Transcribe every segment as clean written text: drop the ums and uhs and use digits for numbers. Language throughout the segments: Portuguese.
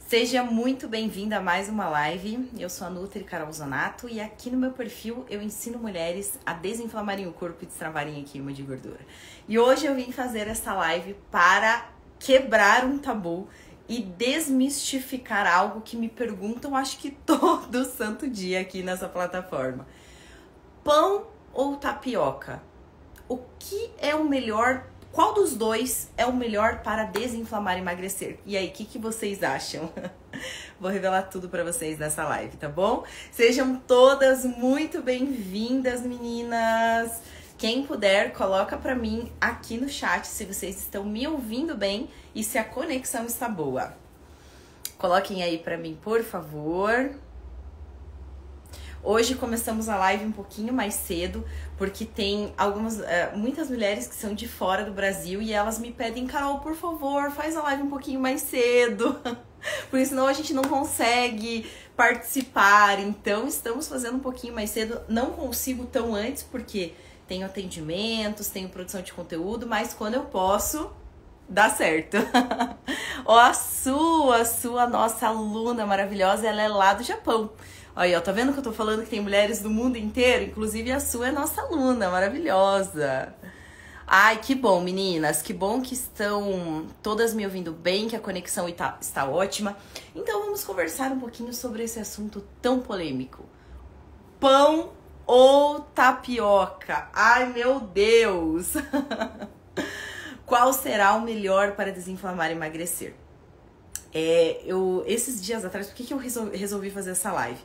Seja muito bem-vinda a mais uma live. Eu sou a Nutri Carol Zonato e aqui no meu perfil eu ensino mulheres a desinflamarem o corpo e destravarem a queima de gordura. E hoje eu vim fazer essa live para quebrar um tabu e desmistificar algo que me perguntam, acho que todo santo dia aqui nessa plataforma. Pão ou tapioca? O que é o melhor? Qual dos dois é o melhor para desinflamar e emagrecer? E aí, o que vocês acham? Vou revelar tudo para vocês nessa live, tá bom? Sejam todas muito bem-vindas, meninas! Quem puder, coloca para mim aqui no chat se vocês estão me ouvindo bem e se a conexão está boa. Coloquem aí para mim, por favor. Hoje começamos a live um pouquinho mais cedo, porque tem muitas mulheres que são de fora do Brasil e elas me pedem, Carol, por favor, faz a live um pouquinho mais cedo, porque senão a gente não consegue participar. Então estamos fazendo um pouquinho mais cedo, não consigo tão antes, porque tenho atendimentos, tenho produção de conteúdo, mas quando eu posso, dá certo. Ó, a sua nossa aluna maravilhosa, ela é lá do Japão. Aí, ó, tá vendo que eu tô falando que tem mulheres do mundo inteiro? Inclusive a sua é nossa aluna, maravilhosa. Ai, que bom, meninas, que bom que estão todas me ouvindo bem, que a conexão está ótima. Então vamos conversar um pouquinho sobre esse assunto tão polêmico. Pão ou tapioca? Ai, meu Deus! Qual será o melhor para desinflamar e emagrecer? Esses dias atrás, por que eu resolvi fazer essa live?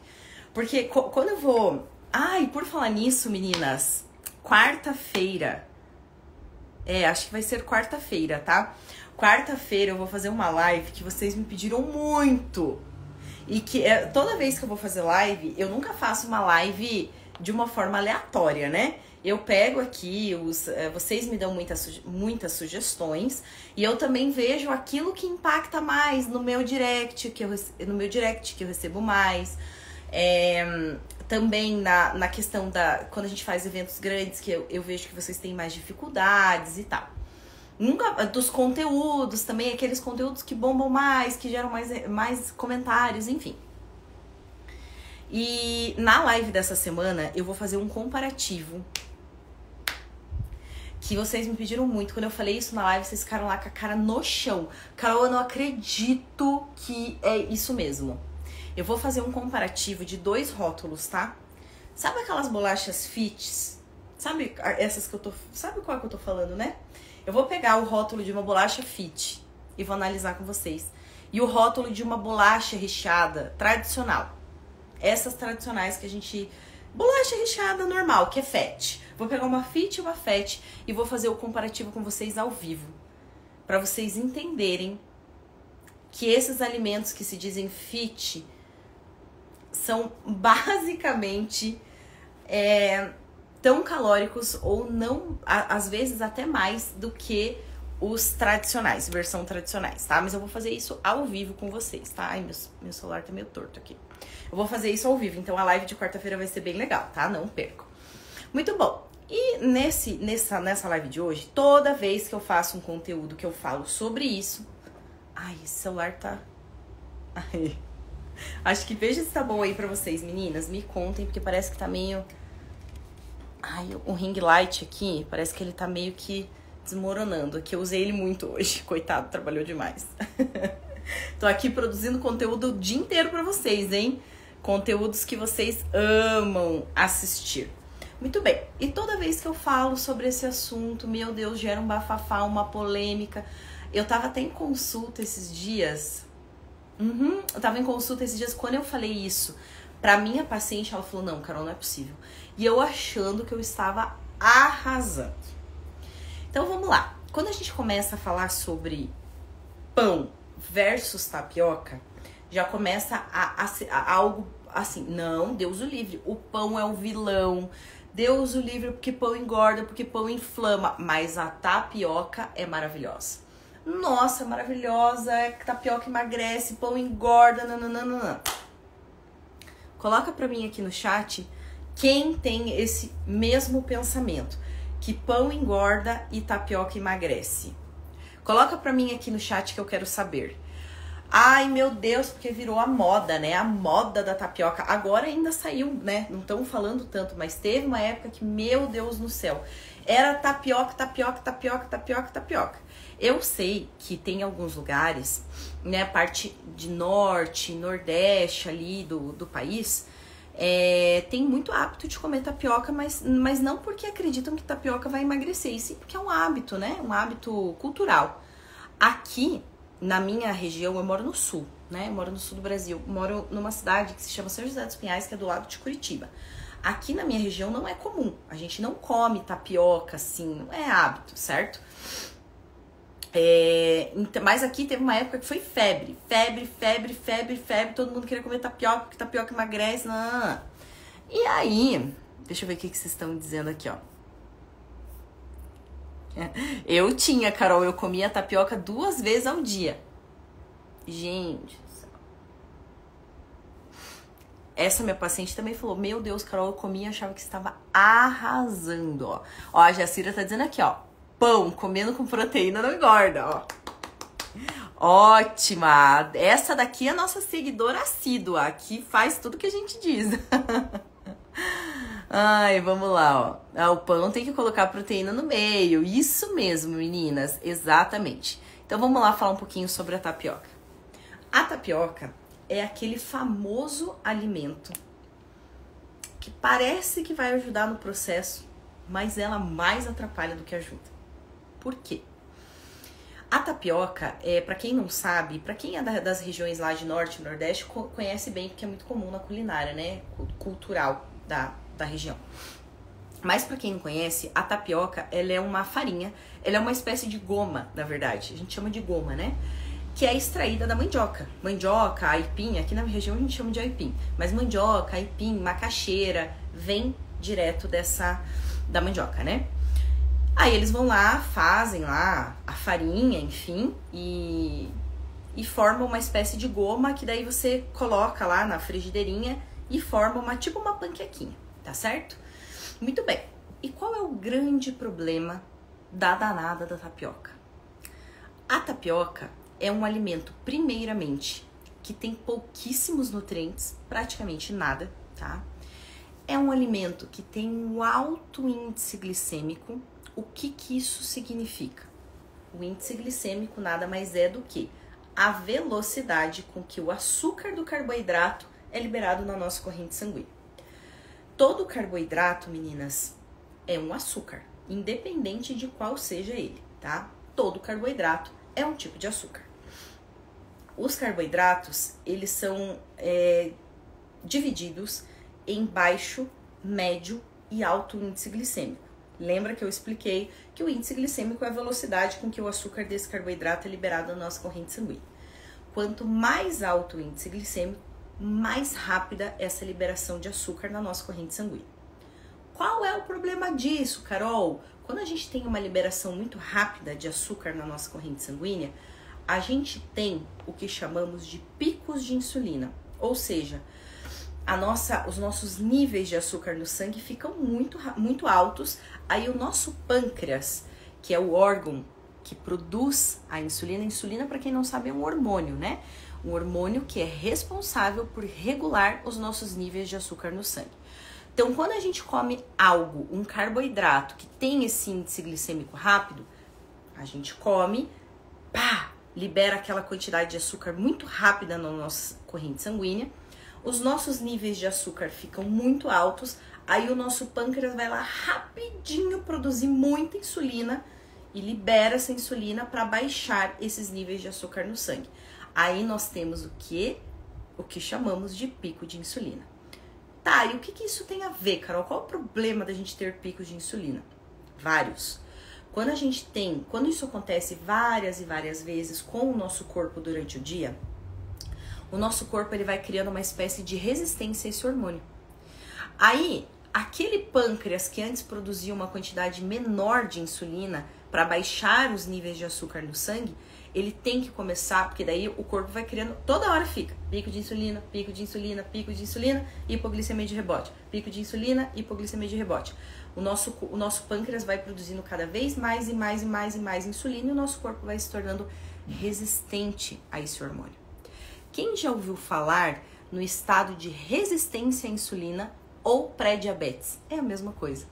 Porque quando eu vou... Ai, por falar nisso, meninas, quarta-feira... acho que vai ser quarta-feira, tá? Quarta-feira eu vou fazer uma live que vocês me pediram muito. E que toda vez que eu vou fazer live, eu nunca faço uma live de uma forma aleatória, né? Eu pego aqui, vocês me dão muitas sugestões e eu também vejo aquilo que impacta mais no meu direct, que eu recebo mais. Também na questão quando a gente faz eventos grandes, que eu vejo que vocês têm mais dificuldades e tal. Dos conteúdos, também aqueles conteúdos que bombam mais, que geram mais comentários, enfim. E na live dessa semana eu vou fazer um comparativo que vocês me pediram muito. Quando eu falei isso na live, vocês ficaram lá com a cara no chão. Carol, eu não acredito que é isso mesmo. Eu vou fazer um comparativo de 2 rótulos, tá? Sabe aquelas bolachas Fits? Sabe essas que eu tô... Sabe qual que eu tô falando, né? Eu vou pegar o rótulo de uma bolacha Fit e vou analisar com vocês. E o rótulo de uma bolacha recheada tradicional. Essas tradicionais que a gente... Bolacha recheada normal, que é Fat. Vou pegar uma Fit e uma Fat e vou fazer o comparativo com vocês ao vivo. Pra vocês entenderem que esses alimentos que se dizem Fit são basicamente tão calóricos ou não, às vezes até mais do que os tradicionais, versão tradicionais, tá? Mas eu vou fazer isso ao vivo com vocês, tá? Ai, meu celular tá meio torto aqui. Eu vou fazer isso ao vivo, então a live de quarta-feira vai ser bem legal, tá? Não percam. Muito bom. E nessa live de hoje, toda vez que eu faço um conteúdo que eu falo sobre isso... Ai, esse celular tá... Ai... Acho que veja se tá bom aí pra vocês, meninas. Me contem, porque parece que tá meio... Ai, o ring light aqui, parece que ele tá meio que desmoronando. Aqui eu usei ele muito hoje. Coitado, trabalhou demais. Tô aqui produzindo conteúdo o dia inteiro pra vocês, hein? Conteúdos que vocês amam assistir. Muito bem. E toda vez que eu falo sobre esse assunto, meu Deus, gera um bafafá, uma polêmica. Eu tava até em consulta esses dias... Eu tava em consulta esses dias, quando eu falei isso pra minha paciente, ela falou, não, Carol, não é possível. E eu achando que eu estava arrasando. Então vamos lá. Quando a gente começa a falar sobre pão versus tapioca, já começa a algo assim, não, Deus o livre, o pão é o vilão, Deus o livre porque pão engorda, porque pão inflama, mas a tapioca é maravilhosa. Nossa, maravilhosa, tapioca emagrece, pão engorda, nananana. Coloca pra mim aqui no chat quem tem esse mesmo pensamento, que pão engorda e tapioca emagrece. Coloca pra mim aqui no chat que eu quero saber. Ai, meu Deus, porque virou a moda, né? A moda da tapioca. Agora ainda saiu, né? Não estão falando tanto, mas teve uma época que, meu Deus no céu, era tapioca, tapioca, tapioca, tapioca, tapioca. Eu sei que tem alguns lugares, né? Parte de norte, nordeste ali do país, tem muito hábito de comer tapioca, mas não porque acreditam que tapioca vai emagrecer, e sim porque é um hábito, né? Um hábito cultural. Aqui, na minha região, eu moro no sul, né? Eu moro no sul do Brasil. Moro numa cidade que se chama São José dos Pinhais, que é do lado de Curitiba. Aqui na minha região não é comum. A gente não come tapioca, assim, não é hábito, certo? Mas aqui teve uma época que foi febre. Febre. Todo mundo queria comer tapioca, porque tapioca emagrece. Não. E aí, deixa eu ver o que vocês estão dizendo aqui, ó. Carol, eu comia tapioca 2 vezes ao dia. Gente, essa minha paciente também falou, meu Deus, Carol, eu comia e achava que estava arrasando, ó. Ó, a Jacira tá dizendo aqui, ó, pão, comendo com proteína não engorda, ó. Ótima! Essa daqui é a nossa seguidora assídua, que faz tudo que a gente diz. Ai, vamos lá, ó. O pão tem que colocar proteína no meio. Isso mesmo, meninas. Exatamente. Então, vamos lá falar um pouquinho sobre a tapioca. A tapioca é aquele famoso alimento que parece que vai ajudar no processo, mas ela mais atrapalha do que ajuda. Por quê? A tapioca, para quem não sabe, para quem é das regiões lá de norte e nordeste, conhece bem, porque é muito comum na culinária, né? Cultural da região. Mas para quem não conhece, a tapioca, ela é uma farinha, ela é uma espécie de goma, na verdade. A gente chama de goma, né? Que é extraída da mandioca. Mandioca, aipim, aqui na região a gente chama de aipim. Mas mandioca, aipim, macaxeira, vem direto da mandioca, né? Aí eles vão lá, fazem lá a farinha, enfim, e formam uma espécie de goma que daí você coloca lá na frigideirinha e forma tipo uma panquequinha. Tá certo? Muito bem. E qual é o grande problema da danada da tapioca? A tapioca é um alimento, primeiramente, que tem pouquíssimos nutrientes, praticamente nada, tá? É um alimento que tem um alto índice glicêmico. O que isso significa? O índice glicêmico nada mais é do que a velocidade com que o açúcar do carboidrato é liberado na nossa corrente sanguínea. Todo carboidrato, meninas, é um açúcar, independente de qual seja ele, tá? Todo carboidrato é um tipo de açúcar. Os carboidratos, eles são divididos em baixo, médio e alto índice glicêmico. Lembra que eu expliquei que o índice glicêmico é a velocidade com que o açúcar desse carboidrato é liberado na nossa corrente sanguínea. Quanto mais alto o índice glicêmico, mais rápida essa liberação de açúcar na nossa corrente sanguínea. Qual é o problema disso, Carol? Quando a gente tem uma liberação muito rápida de açúcar na nossa corrente sanguínea, a gente tem o que chamamos de picos de insulina, ou seja, os nossos níveis de açúcar no sangue ficam muito altos, aí o nosso pâncreas, que é o órgão que produz a insulina, para quem não sabe, é um hormônio, né? Um hormônio que é responsável por regular os nossos níveis de açúcar no sangue. Então, quando a gente come algo, um carboidrato que tem esse índice glicêmico rápido, a gente come, libera aquela quantidade de açúcar muito rápida na nossa corrente sanguínea, os nossos níveis de açúcar ficam muito altos, aí o nosso pâncreas vai lá rapidinho produzir muita insulina e libera essa insulina para baixar esses níveis de açúcar no sangue. Aí nós temos o que chamamos de pico de insulina. Tá, e o que isso tem a ver, Carol? Qual o problema da gente ter picos de insulina? Vários. Quando isso acontece várias e várias vezes com o nosso corpo durante o dia, o nosso corpo ele vai criando uma espécie de resistência a esse hormônio. Aí, aquele pâncreas que antes produzia uma quantidade menor de insulina para baixar os níveis de açúcar no sangue, ele tem que começar, porque daí o corpo vai criando, toda hora fica pico de insulina, pico de insulina, pico de insulina, hipoglicemia de rebote, pico de insulina, hipoglicemia de rebote. O nosso pâncreas vai produzindo cada vez mais insulina e o nosso corpo vai se tornando resistente a esse hormônio. Quem já ouviu falar no estado de resistência à insulina ou pré-diabetes? É a mesma coisa.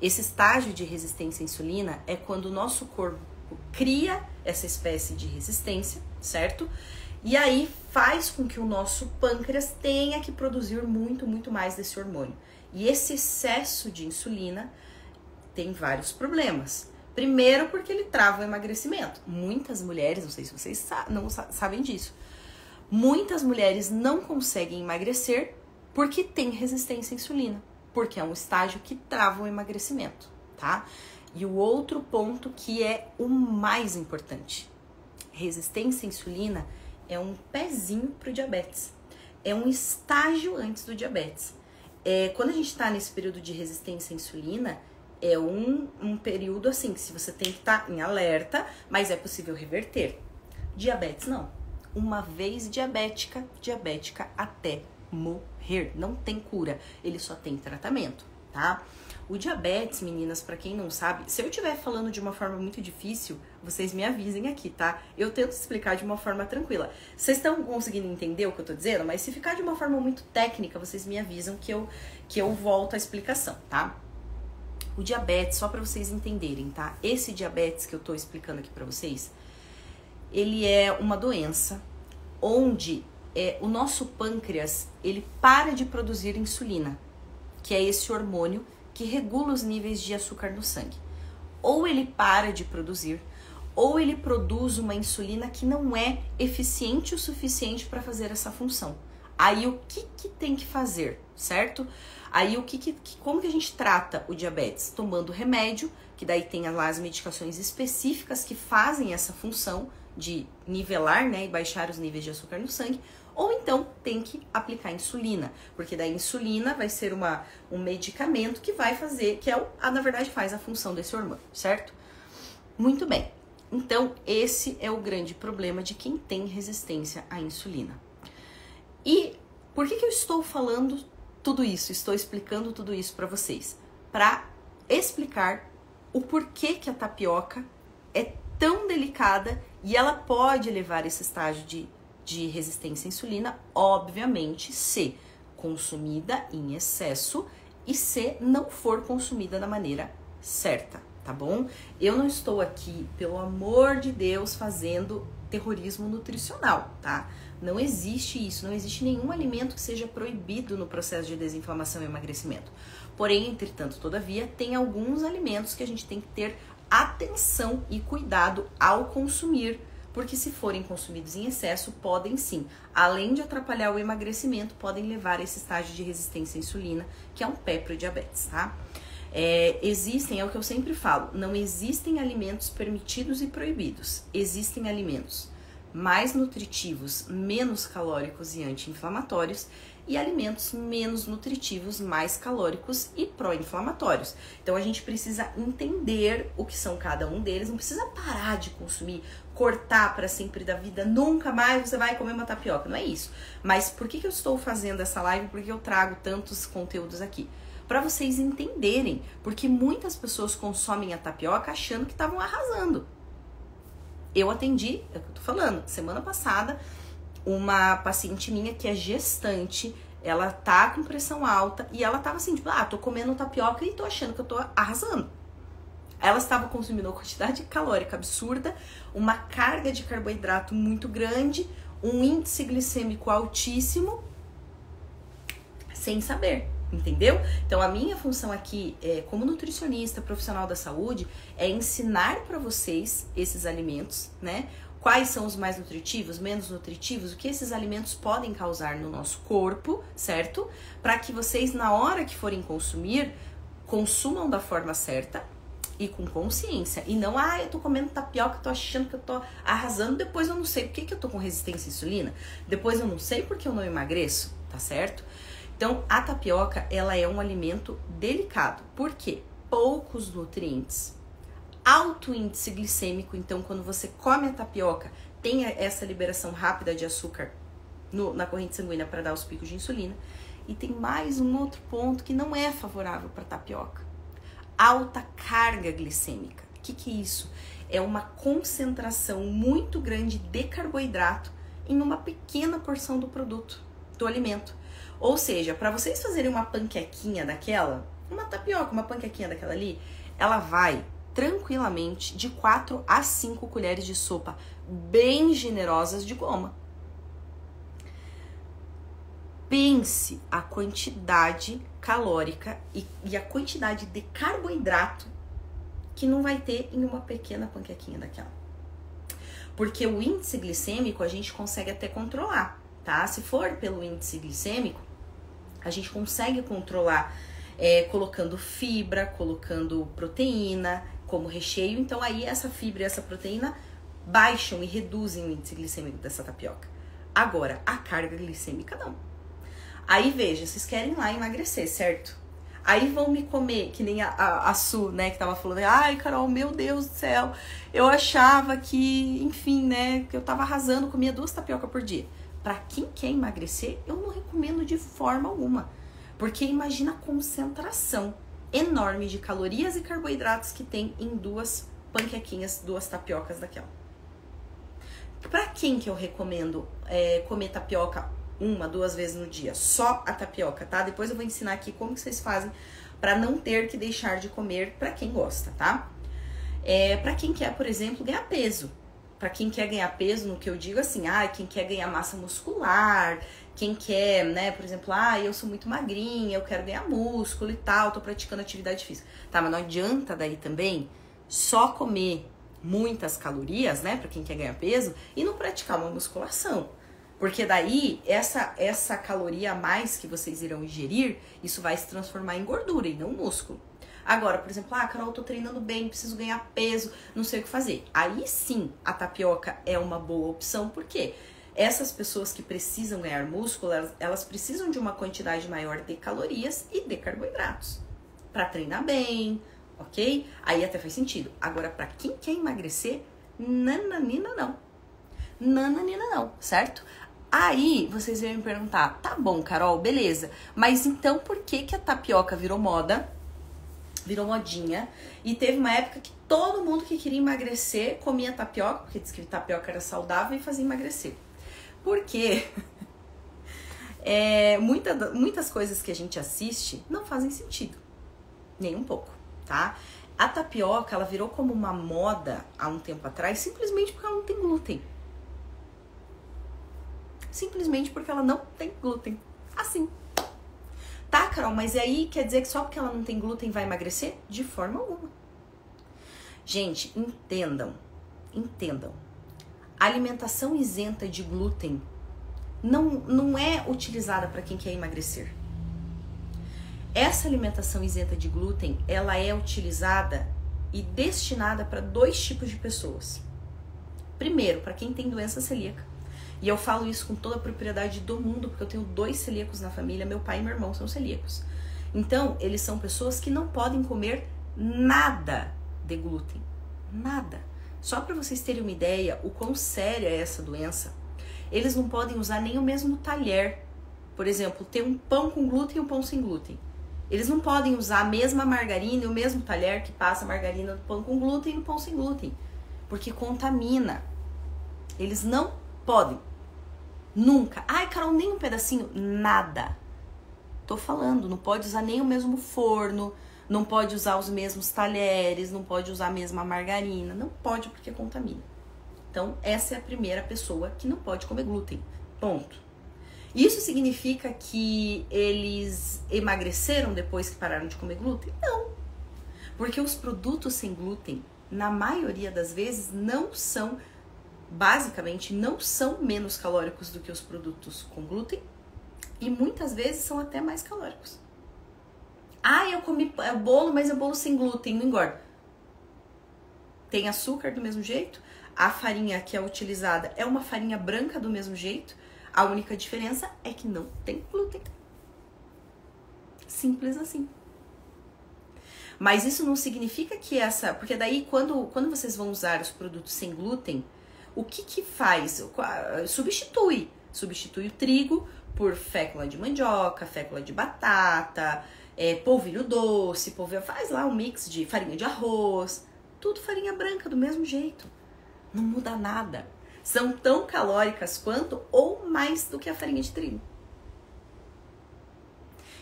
Esse estágio de resistência à insulina é quando o nosso corpo cria essa espécie de resistência, certo? E aí faz com que o nosso pâncreas tenha que produzir muito mais desse hormônio. E esse excesso de insulina tem vários problemas. Primeiro, porque ele trava o emagrecimento. Muitas mulheres, não sei se vocês não sabem disso, muitas mulheres não conseguem emagrecer porque tem resistência à insulina, porque é um estágio que trava o emagrecimento, tá? E o outro ponto que é o mais importante, resistência à insulina é um pezinho para o diabetes, é um estágio antes do diabetes. Quando a gente está nesse período de resistência à insulina, é um período assim, que se você tem que estar em alerta, mas é possível reverter. Diabetes não. Uma vez diabética até morrer. Não tem cura, ele só tem tratamento, tá? O diabetes, meninas, pra quem não sabe, se eu estiver falando de uma forma muito difícil, vocês me avisem aqui, tá? Eu tento explicar de uma forma tranquila. Vocês estão conseguindo entender o que eu tô dizendo? Mas se ficar de uma forma muito técnica, vocês me avisam que eu volto à explicação, tá? O diabetes, só pra vocês entenderem, tá? Esse diabetes que eu tô explicando aqui pra vocês, ele é uma doença onde o nosso pâncreas, ele para de produzir insulina, que é esse hormônio que regula os níveis de açúcar no sangue. Ou ele para de produzir, ou ele produz uma insulina que não é eficiente o suficiente para fazer essa função. Aí o que tem que fazer, certo? Aí como que a gente trata o diabetes? Tomando remédio, que daí tem lá as medicações específicas que fazem essa função de nivelar, né, e baixar os níveis de açúcar no sangue, ou então tem que aplicar insulina, porque daí a insulina vai ser um medicamento que vai fazer, na verdade faz a função desse hormônio, certo? Muito bem, então esse é o grande problema de quem tem resistência à insulina. E por que eu estou falando tudo isso, estou explicando tudo isso para vocês? Para explicar o porquê que a tapioca é tão delicada e ela pode levar esse estágio de resistência à insulina, obviamente, se consumida em excesso e se não for consumida da maneira certa, tá bom? Eu não estou aqui, pelo amor de Deus, fazendo terrorismo nutricional, tá? Não existe isso, não existe nenhum alimento que seja proibido no processo de desinflamação e emagrecimento. Porém, entretanto, todavia, tem alguns alimentos que a gente tem que ter atenção e cuidado ao consumir, porque se forem consumidos em excesso, podem sim, além de atrapalhar o emagrecimento, podem levar a esse estágio de resistência à insulina, que é um pé para o diabetes, tá? É o que eu sempre falo, não existem alimentos permitidos e proibidos, existem alimentos mais nutritivos, menos calóricos e anti-inflamatórios, e alimentos menos nutritivos, mais calóricos e pró-inflamatórios. Então a gente precisa entender o que são cada um deles, não precisa parar de consumir, cortar para sempre da vida, nunca mais você vai comer uma tapioca, não é isso. Mas por que eu estou fazendo essa live? Por que eu trago tantos conteúdos aqui? Para vocês entenderem, porque muitas pessoas consomem a tapioca achando que estavam arrasando. Eu atendi, é o que eu tô falando, semana passada, uma paciente minha que é gestante, ela tá com pressão alta e ela tava assim, tipo, tô comendo tapioca e tô achando que eu tô arrasando. Ela estava consumindo uma quantidade calórica absurda, uma carga de carboidrato muito grande, um índice glicêmico altíssimo, sem saber, entendeu? Então a minha função aqui, como nutricionista profissional da saúde, é ensinar para vocês esses alimentos, né? Quais são os mais nutritivos, menos nutritivos, o que esses alimentos podem causar no nosso corpo, certo? Para que vocês, na hora que forem consumir, consumam da forma certa e com consciência. E não, eu tô comendo tapioca, tô achando que eu tô arrasando, depois eu não sei por que eu tô com resistência à insulina, depois eu não sei porque eu não emagreço, tá certo? Então, a tapioca, ela é um alimento delicado. Por quê? Poucos nutrientes. Alto índice glicêmico, então quando você come a tapioca, tem essa liberação rápida de açúcar na corrente sanguínea para dar os picos de insulina. E tem mais um outro ponto que não é favorável para tapioca. Alta carga glicêmica. O que é isso? É uma concentração muito grande de carboidrato em uma pequena porção do produto, do alimento. Ou seja, para vocês fazerem uma panquequinha daquela, uma tapioca, uma panquequinha daquela ali, ela vai tranquilamente de 4 a 5 colheres de sopa bem generosas de goma. Pense a quantidade calórica e a quantidade de carboidrato que não vai ter em uma pequena panquequinha daquela. Porque o índice glicêmico a gente consegue até controlar, tá? Se for pelo índice glicêmico, a gente consegue controlar colocando fibra, colocando proteína como recheio. Então aí essa fibra e essa proteína baixam e reduzem o índice glicêmico dessa tapioca. Agora, a carga glicêmica não. Aí veja, vocês querem lá emagrecer, certo? Aí vão me comer, que nem a Su, né, que tava falando, ai, Carol, meu Deus do céu, eu achava que, enfim, né, que eu tava arrasando, comia 2 tapioca por dia. Pra quem quer emagrecer, eu não recomendo de forma alguma, porque imagina a concentração enorme de calorias e carboidratos que tem em 2 panquequinhas, 2 tapiocas daquela. Pra quem que eu recomendo comer tapioca 1, 2 vezes no dia, só a tapioca, tá? Depois eu vou ensinar aqui como que vocês fazem para não ter que deixar de comer para quem gosta, tá? Para quem quer, por exemplo, ganhar peso. Para quem quer ganhar peso, no que eu digo assim, quem quer ganhar massa muscular, quem quer, né, por exemplo, eu sou muito magrinha, eu quero ganhar músculo e tal, tô praticando atividade física. Tá, mas não adianta daí também só comer muitas calorias, né, para quem quer ganhar peso e não praticar uma musculação. Porque daí, essa caloria a mais que vocês irão ingerir, isso vai se transformar em gordura e não músculo. Agora, por exemplo, Carol, eu tô treinando bem, preciso ganhar peso, não sei o que fazer. Aí sim, a tapioca é uma boa opção, porque essas pessoas que precisam ganhar músculo, elas precisam de uma quantidade maior de calorias e de carboidratos para treinar bem, ok? Aí até faz sentido. Agora, para quem quer emagrecer, nananina não. Nananina não, certo? Aí vocês vão me perguntar, tá bom, Carol, beleza, mas então por que que a tapioca virou moda, virou modinha, e teve uma época que todo mundo que queria emagrecer comia tapioca, porque diz que tapioca era saudável e fazia emagrecer? Porque muitas coisas que a gente assiste não fazem sentido, nem um pouco, tá? A tapioca, ela virou como uma moda há um tempo atrás, simplesmente porque ela não tem glúten. Simplesmente porque ela não tem glúten. Assim. Tá, Carol, mas e aí quer dizer que só porque ela não tem glúten vai emagrecer? De forma alguma. Gente, entendam. A alimentação isenta de glúten não é utilizada para quem quer emagrecer. Essa alimentação isenta de glúten, ela é utilizada e destinada para 2 tipos de pessoas. Primeiro, para quem tem doença celíaca. E eu falo isso com toda a propriedade do mundo, porque eu tenho 2 celíacos na família, meu pai e meu irmão são celíacos. Então, eles são pessoas que não podem comer nada de glúten. Nada. Só para vocês terem uma ideia, o quão séria é essa doença, eles não podem usar nem o mesmo talher. Por exemplo, ter um pão com glúten e um pão sem glúten. Eles não podem usar a mesma margarina e o mesmo talher que passa a margarina do pão com glúten e o pão sem glúten, porque contamina. Eles não podem. Nunca. Ai, Carol, nem um pedacinho. Nada. Tô falando, não pode usar nem o mesmo forno, não pode usar os mesmos talheres, não pode usar a mesma margarina. Não pode porque contamina. Então, essa é a primeira pessoa que não pode comer glúten. Ponto. Isso significa que eles emagreceram depois que pararam de comer glúten? Não. Porque os produtos sem glúten, na maioria das vezes, basicamente não são menos calóricos do que os produtos com glúten e muitas vezes são até mais calóricos. Eu comi bolo, mas é bolo sem glúten, não engorda. Tem açúcar do mesmo jeito, a farinha que é utilizada é uma farinha branca do mesmo jeito, a única diferença é que não tem glúten. Simples assim. Mas isso não significa que porque daí quando vocês vão usar os produtos sem glúten, o que faz? Substitui o trigo por fécula de mandioca, fécula de batata, polvilho doce, faz lá um mix de farinha de arroz, tudo farinha branca do mesmo jeito. Não muda nada. são tão calóricas quanto ou mais do que a farinha de trigo.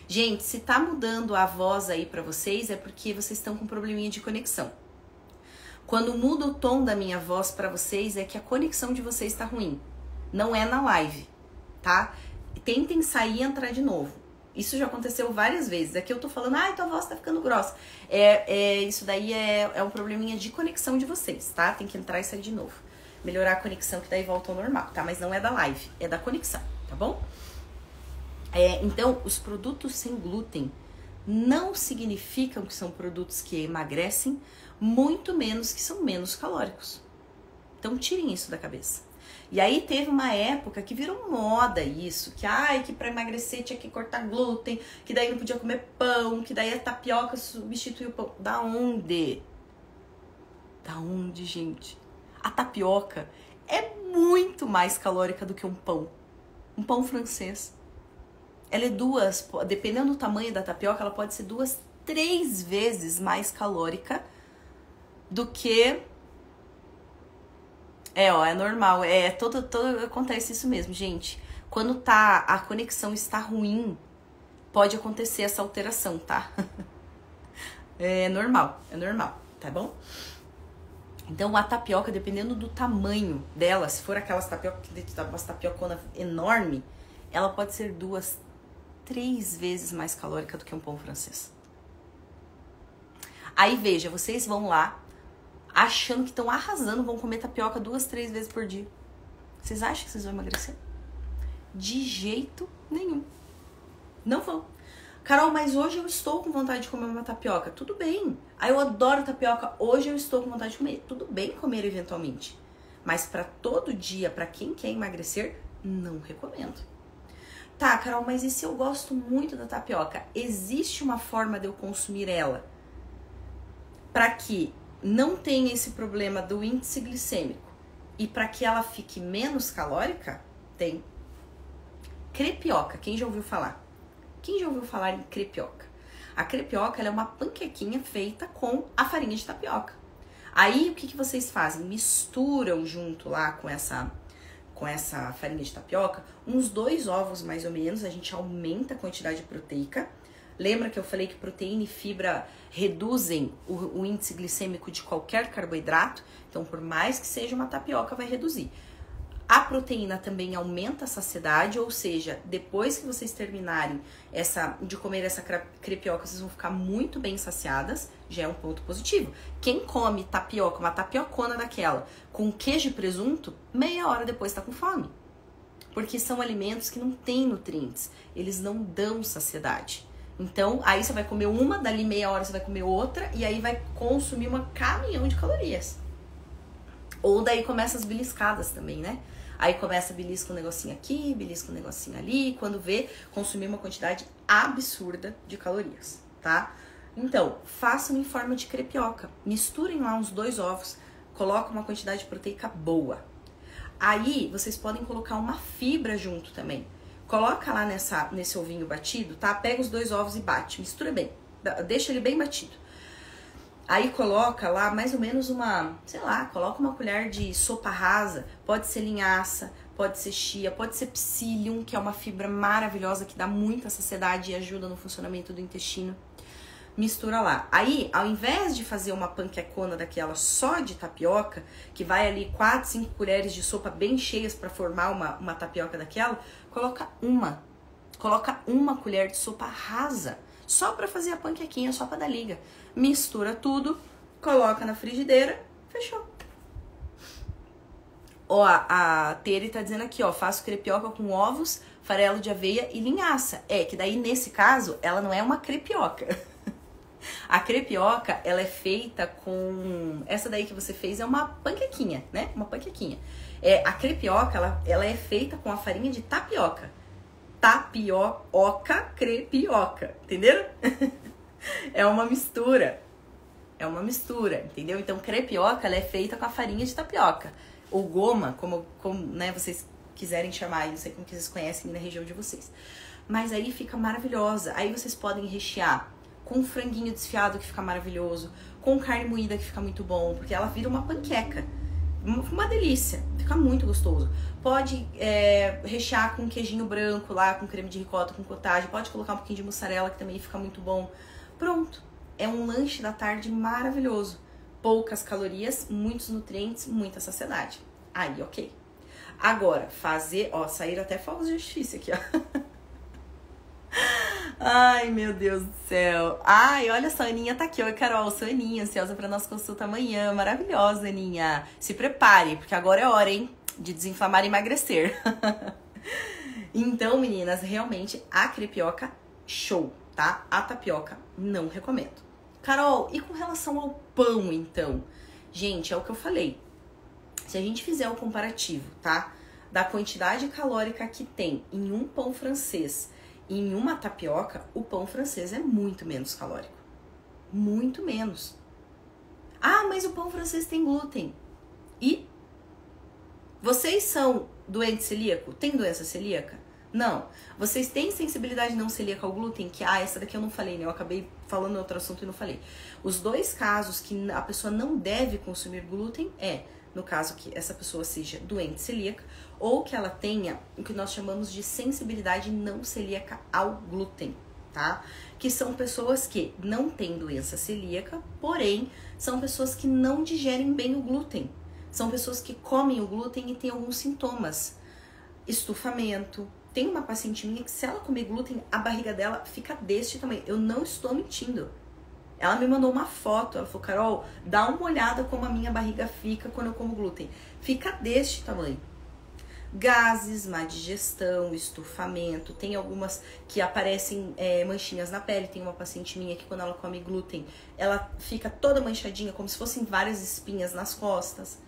Gente, se tá mudando a voz aí pra vocês, é porque vocês estão com um probleminha de conexão. Quando muda o tom da minha voz pra vocês, é que a conexão de vocês tá ruim. Não é na live, tá? Tentem sair e entrar de novo. Isso já aconteceu várias vezes. Aqui eu tô falando, ai, tua voz tá ficando grossa. Isso daí é um probleminha de conexão de vocês, tá? Tem que entrar e sair de novo. Melhorar a conexão, que daí volta ao normal, tá? Mas não é da live, é da conexão, tá bom? Então, os produtos sem glúten não significam que são produtos que emagrecem, muito menos que são menos calóricos. Então, tirem isso da cabeça. E aí teve uma época que virou moda isso, que pra emagrecer tinha que cortar glúten, que daí não podia comer pão, que daí a tapioca substituiu o pão. Da onde? Da onde, gente? A tapioca é muito mais calórica do que um pão. Um pão francês. Ela é dependendo do tamanho da tapioca, ela pode ser 2, 3 vezes mais calórica do que... é normal, acontece isso mesmo, gente. Quando a conexão está ruim, pode acontecer essa alteração, tá? É normal, tá bom? Então a tapioca, dependendo do tamanho dela, se for aquelas tapiocona enorme, ela pode ser 2, 3 vezes mais calórica do que um pão francês. Aí veja, vocês vão lá, achando que estão arrasando, vão comer tapioca 2, 3 vezes por dia. Vocês acham que vocês vão emagrecer? De jeito nenhum. Não vão. Carol, mas hoje eu estou com vontade de comer uma tapioca. Tudo bem. Eu adoro tapioca. Hoje eu estou com vontade de comer. Tudo bem comer eventualmente. Mas para todo dia, para quem quer emagrecer, não recomendo. Tá, Carol, mas e se eu gosto muito da tapioca? Existe uma forma de eu consumir ela para que não tenha esse problema do índice glicêmico e para que ela fique menos calórica? Tem. Crepioca, quem já ouviu falar? Quem já ouviu falar em crepioca? A crepioca, ela é uma panquequinha feita com a farinha de tapioca. Aí, o que vocês fazem? Misturam junto lá com essa farinha de tapioca, uns 2 ovos mais ou menos, a gente aumenta a quantidade proteica. Lembra que eu falei que proteína e fibra reduzem o índice glicêmico de qualquer carboidrato? Então, por mais que seja uma tapioca, vai reduzir. A proteína também aumenta a saciedade, ou seja, depois que vocês terminarem de comer essa crepioca, vocês vão ficar muito bem saciadas, já é um ponto positivo. Quem come tapioca, uma tapiocona daquela, com queijo e presunto, meia hora depois tá com fome. Porque são alimentos que não têm nutrientes, eles não dão saciedade. Então, aí você vai comer uma, dali meia hora você vai comer outra, e aí vai consumir um caminhão de calorias. Ou daí começa as beliscadas também, né? Aí começa, belisca um negocinho aqui, belisca um negocinho ali, quando vê, consumir uma quantidade absurda de calorias, tá? Então, façam em forma de crepioca. Misturem lá uns 2 ovos, coloquem uma quantidade proteica boa. Aí, vocês podem colocar uma fibra junto também. Coloca lá nesse ovinho batido, tá? Pega os 2 ovos e bate, mistura bem, deixa ele bem batido. Aí coloca lá mais ou menos coloca uma colher de sopa rasa, pode ser linhaça, pode ser chia, pode ser psyllium, que é uma fibra maravilhosa que dá muita saciedade e ajuda no funcionamento do intestino. Mistura lá. Aí, ao invés de fazer uma panquecona daquela só de tapioca, que vai ali 4, 5 colheres de sopa bem cheias para formar uma tapioca daquela, coloca uma colher de sopa rasa, só para fazer a panquequinha, só para dar liga. Mistura tudo, coloca na frigideira, fechou. Ó, a Tere tá dizendo aqui, ó, faço crepioca com ovos, farelo de aveia e linhaça. Que daí, nesse caso, ela não é uma crepioca. A crepioca, ela é feita com... Essa daí que você fez é uma panquequinha, né? Uma panquequinha. A crepioca, ela é feita com a farinha de tapioca. Tapioca, crepioca. Entenderam? É uma mistura, entendeu? Então, crepioca, ela é feita com a farinha de tapioca. Ou goma, como né, vocês quiserem chamar, não sei como que vocês conhecem na região de vocês. Mas aí fica maravilhosa. Aí vocês podem rechear com franguinho desfiado, que fica maravilhoso, com carne moída, que fica muito bom, porque ela vira uma panqueca. uma delícia, fica muito gostoso. Pode rechear com queijinho branco lá, com creme de ricota, com cottage. Pode colocar um pouquinho de mussarela, que também fica muito bom. Pronto, é um lanche da tarde maravilhoso. Poucas calorias, muitos nutrientes, muita saciedade. Aí, ok. Agora, fazer... Ó, saíram até fogos de artifício aqui, ó. Ai, meu Deus do céu. Ai, olha só, a Aninha tá aqui. Oi, Carol, sou a Aninha, ansiosa pra nossa consulta amanhã. Maravilhosa, Aninha. Se prepare, porque agora é hora, hein? De desinflamar e emagrecer. Então, meninas, realmente a crepioca, show, tá? A tapioca, não recomendo. Carol, e com relação ao pão, então? Gente, é o que eu falei. Se a gente fizer o comparativo, tá? Da quantidade calórica que tem em um pão francês e em uma tapioca, o pão francês é muito menos calórico. Muito menos. Ah, mas o pão francês tem glúten. E? Vocês são doentes celíacos? Tem doença celíaca? Não. Vocês têm sensibilidade não celíaca ao glúten? Que, essa daqui eu não falei, né? Eu acabei falando outro assunto e não falei. Os dois casos que a pessoa não deve consumir glúten no caso que essa pessoa seja doente celíaca ou que ela tenha o que nós chamamos de sensibilidade não celíaca ao glúten, tá? Que são pessoas que não têm doença celíaca, porém são pessoas que não digerem bem o glúten. São pessoas que comem o glúten e têm alguns sintomas. Estufamento. Tem uma paciente minha que se ela comer glúten, a barriga dela fica deste tamanho. Eu não estou mentindo. Ela me mandou uma foto, ela falou, Carol, dá uma olhada como a minha barriga fica quando eu como glúten. Fica deste tamanho. Gases, má digestão, estufamento, tem algumas que aparecem manchinhas na pele. Tem uma paciente minha que quando ela come glúten, ela fica toda manchadinha, como se fossem várias espinhas nas costas.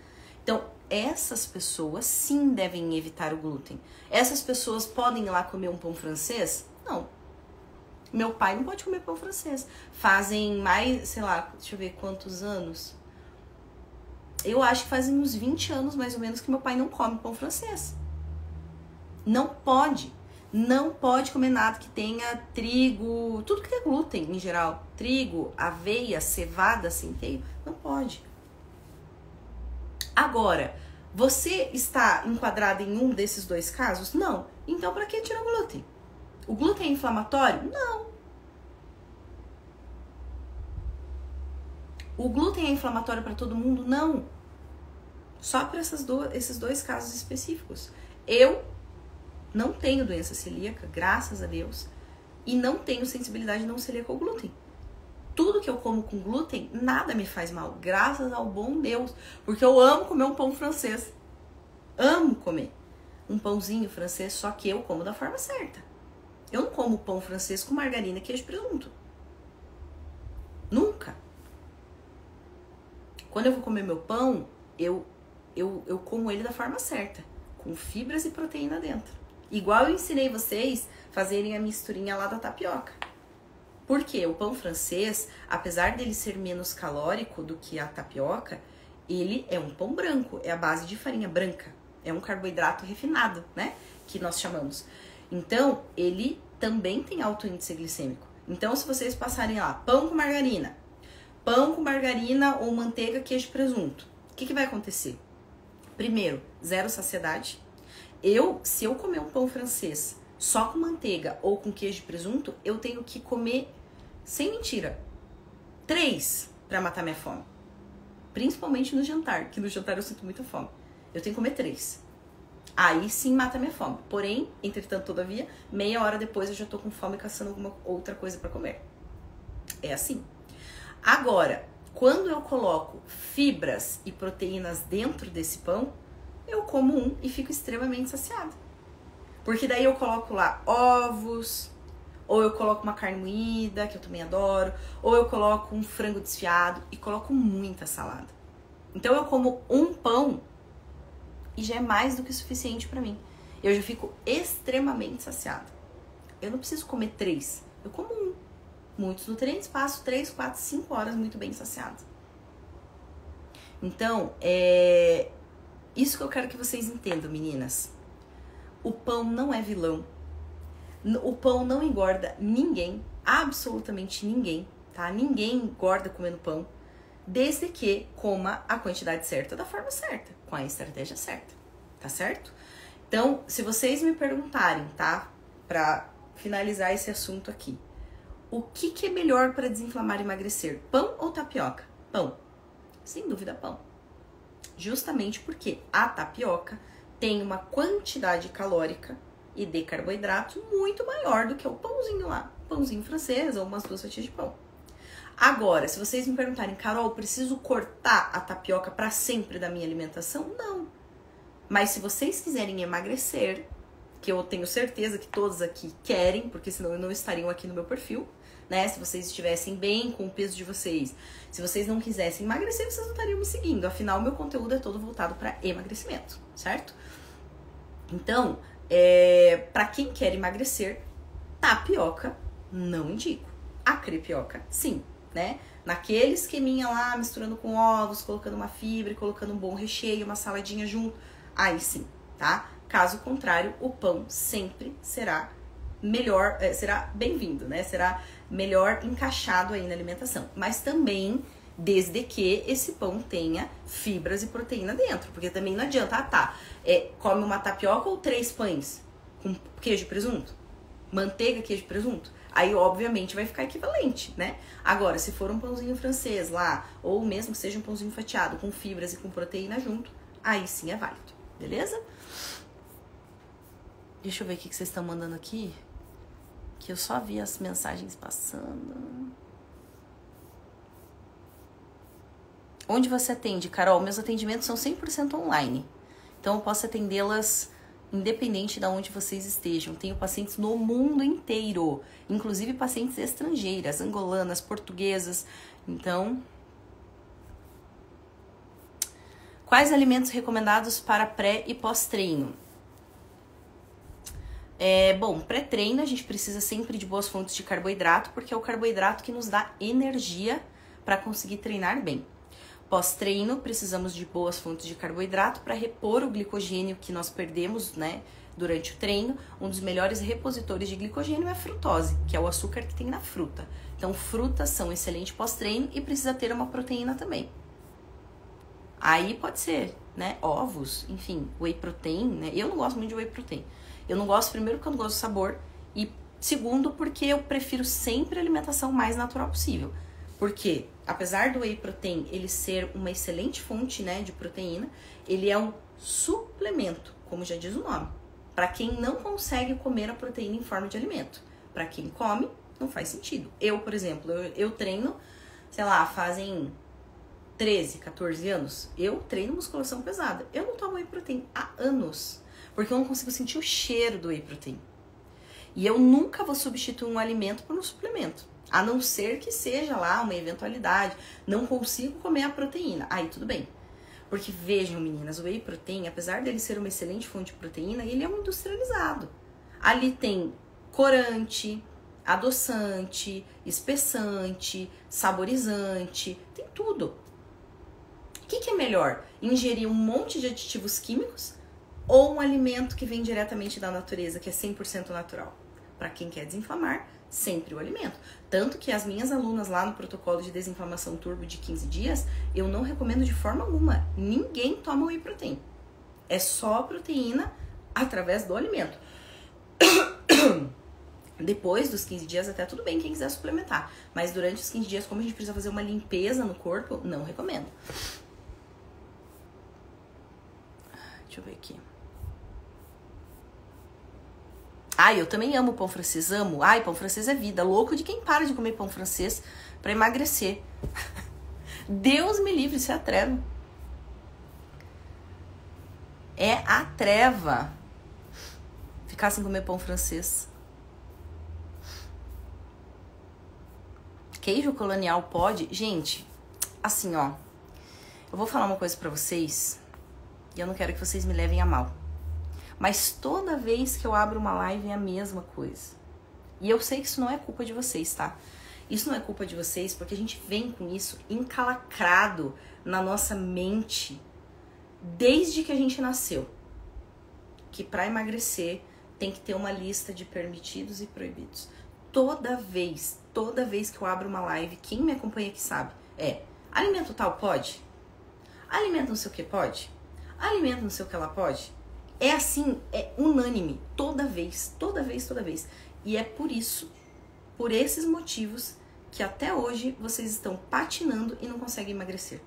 Então, essas pessoas sim devem evitar o glúten. Essas pessoas podem ir lá comer um pão francês? Não. Meu pai não pode comer pão francês. Fazem mais, sei lá, deixa eu ver quantos anos. Eu acho que fazem uns 20 anos, mais ou menos, que meu pai não come pão francês. Não pode. Não pode comer nada que tenha trigo, tudo que é glúten em geral. Trigo, aveia, cevada, centeio, não pode. Agora, você está enquadrado em um desses dois casos? Não. Então, para que tirar o glúten? O glúten é inflamatório? Não. O glúten é inflamatório para todo mundo? Não. Só para esses dois casos específicos. Eu não tenho doença celíaca, graças a Deus, e não tenho sensibilidade não celíaca ao glúten. Tudo que eu como com glúten, nada me faz mal, graças ao bom Deus. Porque eu amo comer um pão francês. Amo comer um pãozinho francês, só que eu como da forma certa. Eu não como pão francês com margarina, queijo e presunto. Nunca. Quando eu vou comer meu pão, eu como ele da forma certa, com fibras e proteína dentro. Igual eu ensinei vocês fazerem a misturinha lá da tapioca. Porque o pão francês, apesar dele ser menos calórico do que a tapioca, ele é um pão branco, é a base de farinha branca. É um carboidrato refinado, né? Que nós chamamos. Então, ele também tem alto índice glicêmico. Então, se vocês passarem lá, pão com margarina ou manteiga, queijo e presunto, o que vai acontecer? Primeiro, zero saciedade. Se eu comer um pão francês só com manteiga ou com queijo e presunto, eu tenho que comer, sem mentira, 3 para matar minha fome. Principalmente no jantar, que no jantar eu sinto muita fome. Eu tenho que comer 3. Aí sim mata minha fome. Porém, entretanto, todavia, meia hora depois eu já tô com fome caçando alguma outra coisa para comer. É assim. Agora, quando eu coloco fibras e proteínas dentro desse pão, eu como um e fico extremamente saciada. Porque daí eu coloco lá ovos, ou eu coloco uma carne moída, que eu também adoro, ou eu coloco um frango desfiado e coloco muita salada. Então eu como um pão e já é mais do que suficiente pra mim. Eu já fico extremamente saciada. Eu não preciso comer 3, eu como um. Muitos nutrientes, passo 3, 4, 5 horas muito bem saciada. Então, isso que eu quero que vocês entendam, meninas. O pão não é vilão. O pão não engorda ninguém, absolutamente ninguém, tá? Ninguém engorda comendo pão. desde que coma a quantidade certa da forma certa, com a estratégia certa, tá certo? Então, se vocês me perguntarem, tá? Pra finalizar esse assunto aqui, o que é melhor para desinflamar e emagrecer? Pão ou tapioca? Pão. Sem dúvida, pão. Justamente porque a tapioca tem uma quantidade calórica e de carboidrato muito maior do que o pãozinho lá, pãozinho francês ou umas 2 fatias de pão. Agora, se vocês me perguntarem, Carol, preciso cortar a tapioca para sempre da minha alimentação? Não. Mas se vocês quiserem emagrecer, que eu tenho certeza que todos aqui querem, porque senão não estariam aqui no meu perfil, né? Se vocês estivessem bem com o peso de vocês, se vocês não quisessem emagrecer, vocês não estariam me seguindo. Afinal, meu conteúdo é todo voltado para emagrecimento, certo? Então, para quem quer emagrecer, tapioca não indico. A crepioca, sim, né? Naquele esqueminha lá, misturando com ovos, colocando uma fibra, colocando um bom recheio, uma saladinha junto, aí sim, tá? Caso contrário, o pão sempre será melhor, será bem-vindo, né? Será melhor encaixado aí na alimentação. Mas também, desde que esse pão tenha fibras e proteína dentro. Porque também não adianta, come uma tapioca ou 3 pães com queijo e presunto? Manteiga, queijo e presunto? Aí, obviamente, vai ficar equivalente, né? Agora, se for um pãozinho francês lá, ou mesmo que seja um pãozinho fatiado com fibras e com proteína junto, aí sim é válido, beleza? Deixa eu ver o que vocês estão mandando aqui. Que eu só vi as mensagens passando. Onde você atende, Carol? Meus atendimentos são 100% online. Então eu posso atendê-las independente de onde vocês estejam. Tenho pacientes no mundo inteiro, inclusive pacientes estrangeiras, angolanas, portuguesas. Então, quais alimentos recomendados para pré e pós-treino? Bom, pré-treino a gente precisa sempre de boas fontes de carboidrato, porque é o carboidrato que nos dá energia para conseguir treinar bem. Pós-treino, precisamos de boas fontes de carboidrato para repor o glicogênio que nós perdemos, né, durante o treino. Um dos melhores repositores de glicogênio é a frutose, que é o açúcar que tem na fruta. Então, frutas são excelente pós-treino e precisa ter uma proteína também. Aí pode ser, né, ovos, enfim, whey protein, né? Eu não gosto muito de whey protein. Eu não gosto, primeiro, porque eu não gosto do sabor, e segundo, porque eu prefiro sempre a alimentação mais natural possível. Porque, apesar do whey protein ele ser uma excelente fonte, né, de proteína, ele é um suplemento, como já diz o nome, para quem não consegue comer a proteína em forma de alimento. Para quem come, não faz sentido. Eu, por exemplo, eu treino, sei lá, fazem 13, 14 anos, eu treino musculação pesada. Eu não tomo whey protein há anos, porque eu não consigo sentir o cheiro do whey protein. E eu nunca vou substituir um alimento por um suplemento. A não ser que seja lá uma eventualidade, não consigo comer a proteína. Aí tudo bem. Porque vejam, meninas, o whey protein, apesar dele ser uma excelente fonte de proteína, ele é um industrializado. Ali tem corante, adoçante, espessante, saborizante, tem tudo. O que é melhor? Ingerir um monte de aditivos químicos ou um alimento que vem diretamente da natureza, que é 100% natural? Para quem quer desinflamar, sempre o alimento. Tanto que as minhas alunas lá no protocolo de desinflamação turbo de 15 dias, eu não recomendo de forma alguma. Ninguém toma whey protein. É só proteína através do alimento. Depois dos 15 dias até tudo bem quem quiser suplementar. Mas durante os 15 dias, como a gente precisa fazer uma limpeza no corpo, não recomendo. Deixa eu ver aqui. Ai, eu também amo pão francês, amo. Ai, pão francês é vida. Louco de quem para de comer pão francês pra emagrecer. Deus me livre, isso é a treva. É a treva. Ficar sem comer pão francês. Queijo colonial pode? Gente, assim, ó. Eu vou falar uma coisa pra vocês e eu não quero que vocês me levem a mal. Mas toda vez que eu abro uma live é a mesma coisa. E eu sei que isso não é culpa de vocês, tá? Isso não é culpa de vocês porque a gente vem com isso encalacrado na nossa mente desde que a gente nasceu. Que pra emagrecer tem que ter uma lista de permitidos e proibidos. Toda vez que eu abro uma live, quem me acompanha aqui sabe, Alimento tal pode? Alimento não sei o que pode? Alimento não sei o que ela pode? É assim, é unânime, toda vez. E é por isso, por esses motivos, que até hoje vocês estão patinando e não conseguem emagrecer.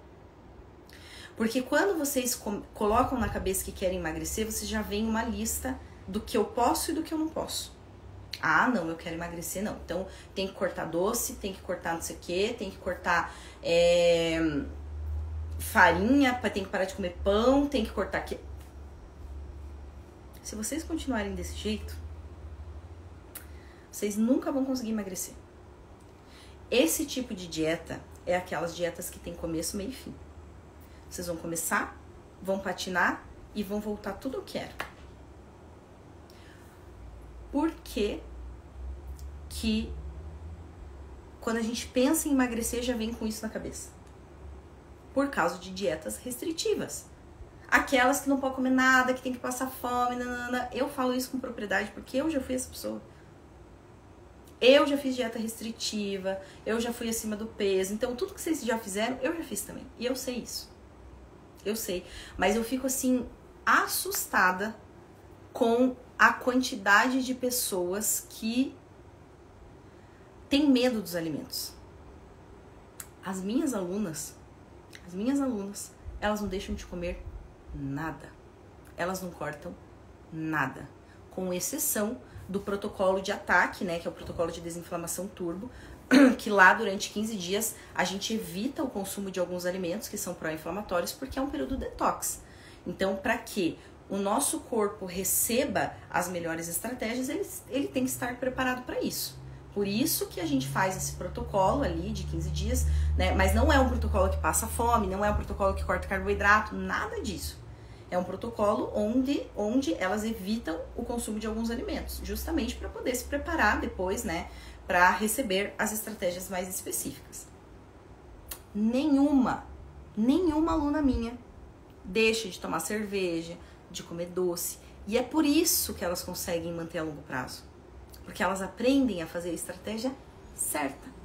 Porque quando vocês colocam na cabeça que querem emagrecer, vocês já veem uma lista do que eu posso e do que eu não posso. Ah, não, eu quero emagrecer, não. Então, tem que cortar doce, tem que cortar não sei o que, tem que cortar farinha, tem que parar de comer pão, tem que cortar... Se vocês continuarem desse jeito, vocês nunca vão conseguir emagrecer. Esse tipo de dieta é aquelas dietas que tem começo, meio e fim. Vocês vão começar, vão patinar e vão voltar tudo ao que era. Por que quando a gente pensa em emagrecer já vem com isso na cabeça? Por causa de dietas restritivas. Aquelas que não pode comer nada, que tem que passar fome, nanana. Eu falo isso com propriedade porque eu já fui essa pessoa. Eu já fiz dieta restritiva, eu já fui acima do peso. Então, tudo que vocês já fizeram, eu já fiz também. E eu sei isso. Eu sei. Mas eu fico, assim, assustada com a quantidade de pessoas que têm medo dos alimentos. As minhas alunas, elas não deixam de comer nada. Elas não cortam nada. Com exceção do protocolo de ataque, né, que é o protocolo de desinflamação turbo, que lá durante 15 dias a gente evita o consumo de alguns alimentos que são pró-inflamatórios porque é um período detox. Então, para que o nosso corpo receba as melhores estratégias, ele tem que estar preparado para isso. Por isso que a gente faz esse protocolo ali de 15 dias, né? Mas não é um protocolo que passa fome, não é um protocolo que corta carboidrato, nada disso. É um protocolo onde elas evitam o consumo de alguns alimentos, justamente para poder se preparar depois, né, para receber as estratégias mais específicas. Nenhuma aluna minha deixa de tomar cerveja, de comer doce, e é por isso que elas conseguem manter a longo prazo, porque elas aprendem a fazer a estratégia certa.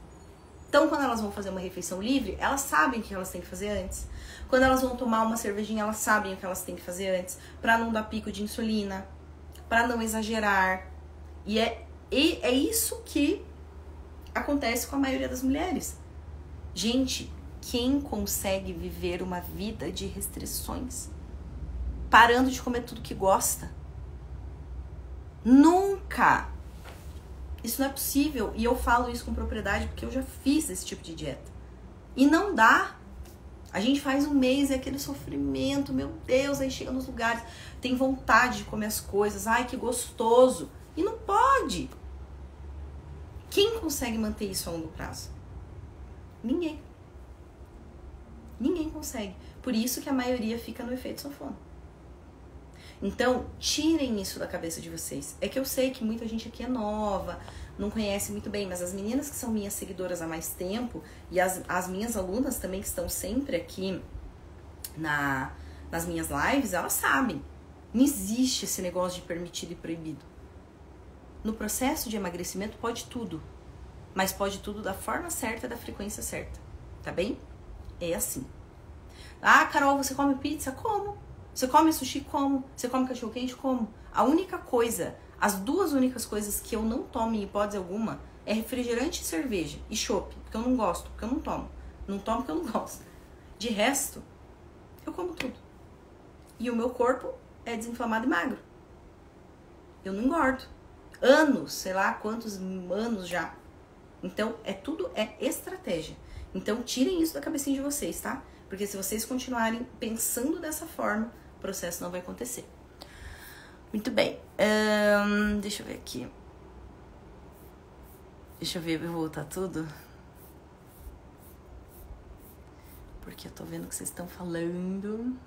Então, quando elas vão fazer uma refeição livre, elas sabem o que elas têm que fazer antes. Quando elas vão tomar uma cervejinha, elas sabem o que elas têm que fazer antes, para não dar pico de insulina, para não exagerar. E é isso que acontece com a maioria das mulheres. Gente, quem consegue viver uma vida de restrições, parando de comer tudo que gosta? Nunca! Isso não é possível. E eu falo isso com propriedade porque eu já fiz esse tipo de dieta. E não dá. A gente faz um mês e é aquele sofrimento, meu Deus, aí chega nos lugares, tem vontade de comer as coisas, ai que gostoso. E não pode. Quem consegue manter isso a longo prazo? Ninguém. Ninguém consegue. Por isso que a maioria fica no efeito sanfona. Então, tirem isso da cabeça de vocês. É que eu sei que muita gente aqui é nova, não conhece muito bem, mas as meninas que são minhas seguidoras há mais tempo e as minhas alunas também que estão sempre aqui nas minhas lives, elas sabem. Não existe esse negócio de permitido e proibido. No processo de emagrecimento pode tudo, mas pode tudo da forma certa, da frequência certa, tá bem? É assim. Ah, Carol, você come pizza? Como? Você come sushi? Como? Você come cachorro-quente? Como? A única coisa, as duas únicas coisas que eu não tomo em hipótese alguma é refrigerante e cerveja e chopp, porque eu não gosto, porque eu não tomo. Não tomo porque eu não gosto. De resto, eu como tudo. E o meu corpo é desinflamado e magro. Eu não engordo. Anos, sei lá quantos anos já. Então, tudo é estratégia. Então, tirem isso da cabecinha de vocês, tá? Porque se vocês continuarem pensando dessa forma, o processo não vai acontecer. Muito bem. Deixa eu ver aqui. Deixa eu ver, eu vou voltar tudo. Porque eu tô vendo que vocês estão falando.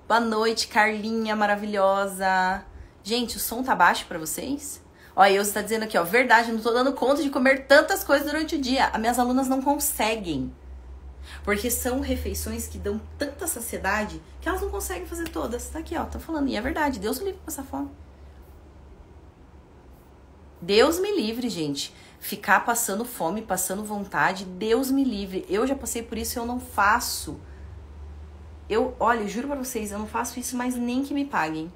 Boa noite, Carlinha maravilhosa. Gente, o som tá baixo pra vocês? Ó, a Elza tá dizendo aqui, ó, verdade, não tô dando conta de comer tantas coisas durante o dia. As minhas alunas não conseguem. Porque são refeições que dão tanta saciedade que elas não conseguem fazer todas. Tá aqui, ó, tá falando. E é verdade, Deus me livre de passar fome. Deus me livre, gente. Ficar passando fome, passando vontade, Deus me livre. Eu já passei por isso e eu não faço. Olha, eu juro pra vocês, eu não faço isso, mas nem que me paguem.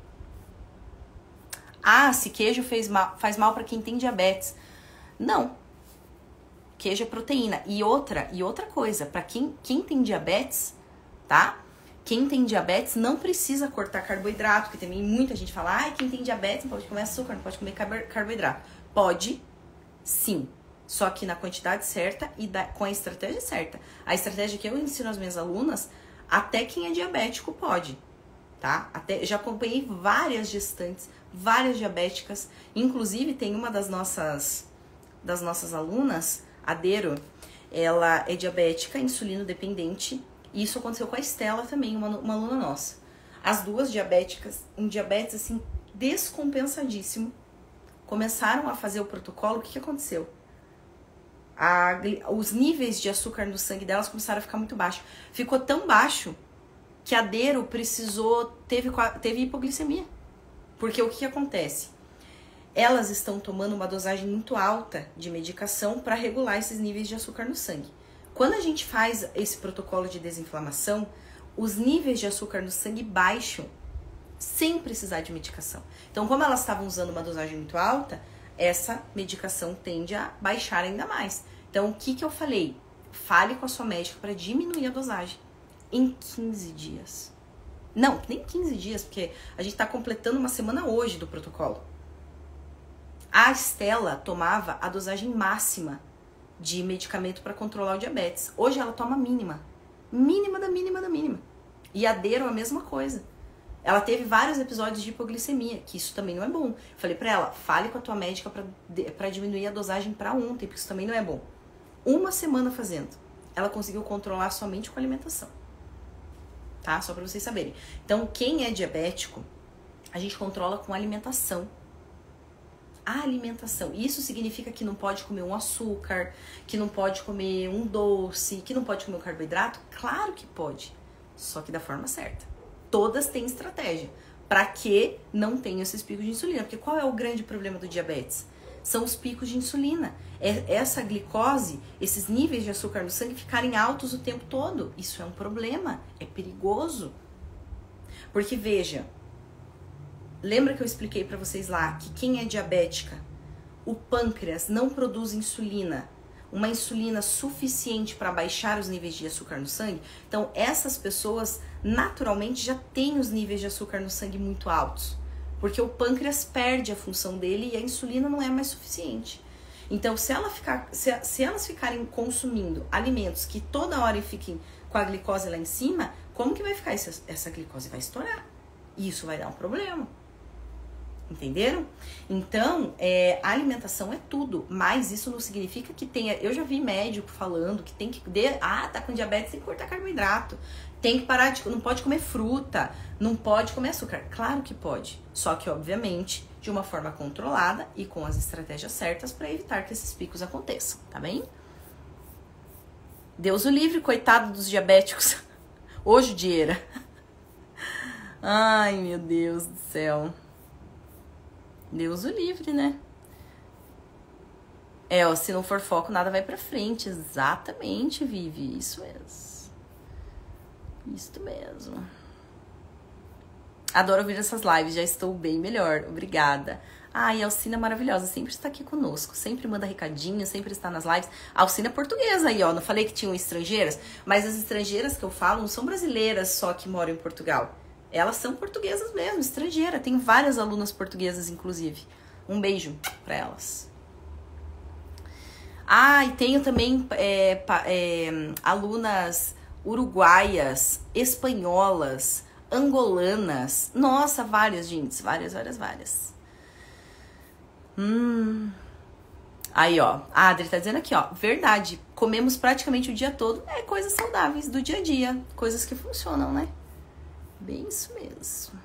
Ah, se queijo faz mal pra quem tem diabetes. Não. Queijo é proteína. E outra coisa, pra quem tem diabetes, tá? Quem tem diabetes não precisa cortar carboidrato, porque também muita gente fala, quem tem diabetes não pode comer açúcar, não pode comer carboidrato. Pode, sim, só que na quantidade certa e com a estratégia certa. A estratégia que eu ensino às minhas alunas, até quem é diabético pode, tá? Já acompanhei várias gestantes, várias diabéticas, inclusive tem uma das nossas alunas, a Dero, ela é diabética, insulino dependente. E isso aconteceu com a Estela também, uma aluna nossa. As duas diabéticas, um diabetes assim, descompensadíssimo, começaram a fazer o protocolo. O que aconteceu? Os níveis de açúcar no sangue delas começaram a ficar muito baixo. Ficou tão baixo que a Dero teve hipoglicemia. Porque o que acontece? Elas estão tomando uma dosagem muito alta de medicação para regular esses níveis de açúcar no sangue. Quando a gente faz esse protocolo de desinflamação, os níveis de açúcar no sangue baixam sem precisar de medicação. Então, como elas estavam usando uma dosagem muito alta, essa medicação tende a baixar ainda mais. Então, o que eu falei? Fale com a sua médica para diminuir a dosagem em 15 dias. Não, nem 15 dias, porque a gente está completando uma semana hoje do protocolo. A Estela tomava a dosagem máxima de medicamento para controlar o diabetes. Hoje ela toma a mínima. Mínima da mínima da mínima. E a Dero a mesma coisa. Ela teve vários episódios de hipoglicemia, que isso também não é bom. Falei pra ela, fale com a tua médica pra diminuir a dosagem pra ontem, porque isso também não é bom. Uma semana fazendo, ela conseguiu controlar somente com alimentação. Tá? Só pra vocês saberem. Então, quem é diabético, a gente controla com alimentação. A alimentação. Isso significa que não pode comer um açúcar, que não pode comer um doce, que não pode comer um carboidrato? Claro que pode, só que da forma certa. Todas têm estratégia para que não tenham esses picos de insulina. Porque qual é o grande problema do diabetes? São os picos de insulina. Essa glicose, esses níveis de açúcar no sangue ficarem altos o tempo todo. Isso é um problema, é perigoso. Porque veja, lembra que eu expliquei para vocês lá que quem é diabética, o pâncreas não produz insulina, uma insulina suficiente para baixar os níveis de açúcar no sangue? Então, essas pessoas naturalmente já têm os níveis de açúcar no sangue muito altos, porque o pâncreas perde a função dele e a insulina não é mais suficiente. Então, se elas ficarem consumindo alimentos que toda hora fiquem com a glicose lá em cima, como que vai ficar? Essa glicose vai estourar e isso vai dar um problema. Entenderam? Então, a alimentação é tudo, mas isso não significa que tenha... Eu já vi médico falando que tem que... tá com diabetes, tem que cortar carboidrato, tem que parar de... Não pode comer fruta, não pode comer açúcar. Claro que pode, só que, obviamente, de uma forma controlada e com as estratégias certas para evitar que esses picos aconteçam, tá bem? Deus o livre, coitado dos diabéticos. Ô, Judieira. Ai, meu Deus do céu. Deus o livre, né? Se não for foco, nada vai pra frente. Exatamente, Vivi. Isso mesmo. Isso mesmo. Adoro ouvir essas lives. Já estou bem melhor. Obrigada. E a Alcina é maravilhosa. Sempre está aqui conosco. Sempre manda recadinho. Sempre está nas lives. A Alcina é portuguesa aí, ó. Não falei que tinham estrangeiras? Mas as estrangeiras que eu falo não são brasileiras só que moram em Portugal. Elas são portuguesas mesmo, estrangeira. Tem várias alunas portuguesas, inclusive. Um beijo pra elas. E tenho também alunas uruguaias, espanholas, angolanas. Nossa, várias, gente. Várias. Aí, ó. A Adri tá dizendo aqui, ó. Verdade. Comemos praticamente o dia todo. Coisas saudáveis do dia a dia. Coisas que funcionam, né? Bem isso mesmo.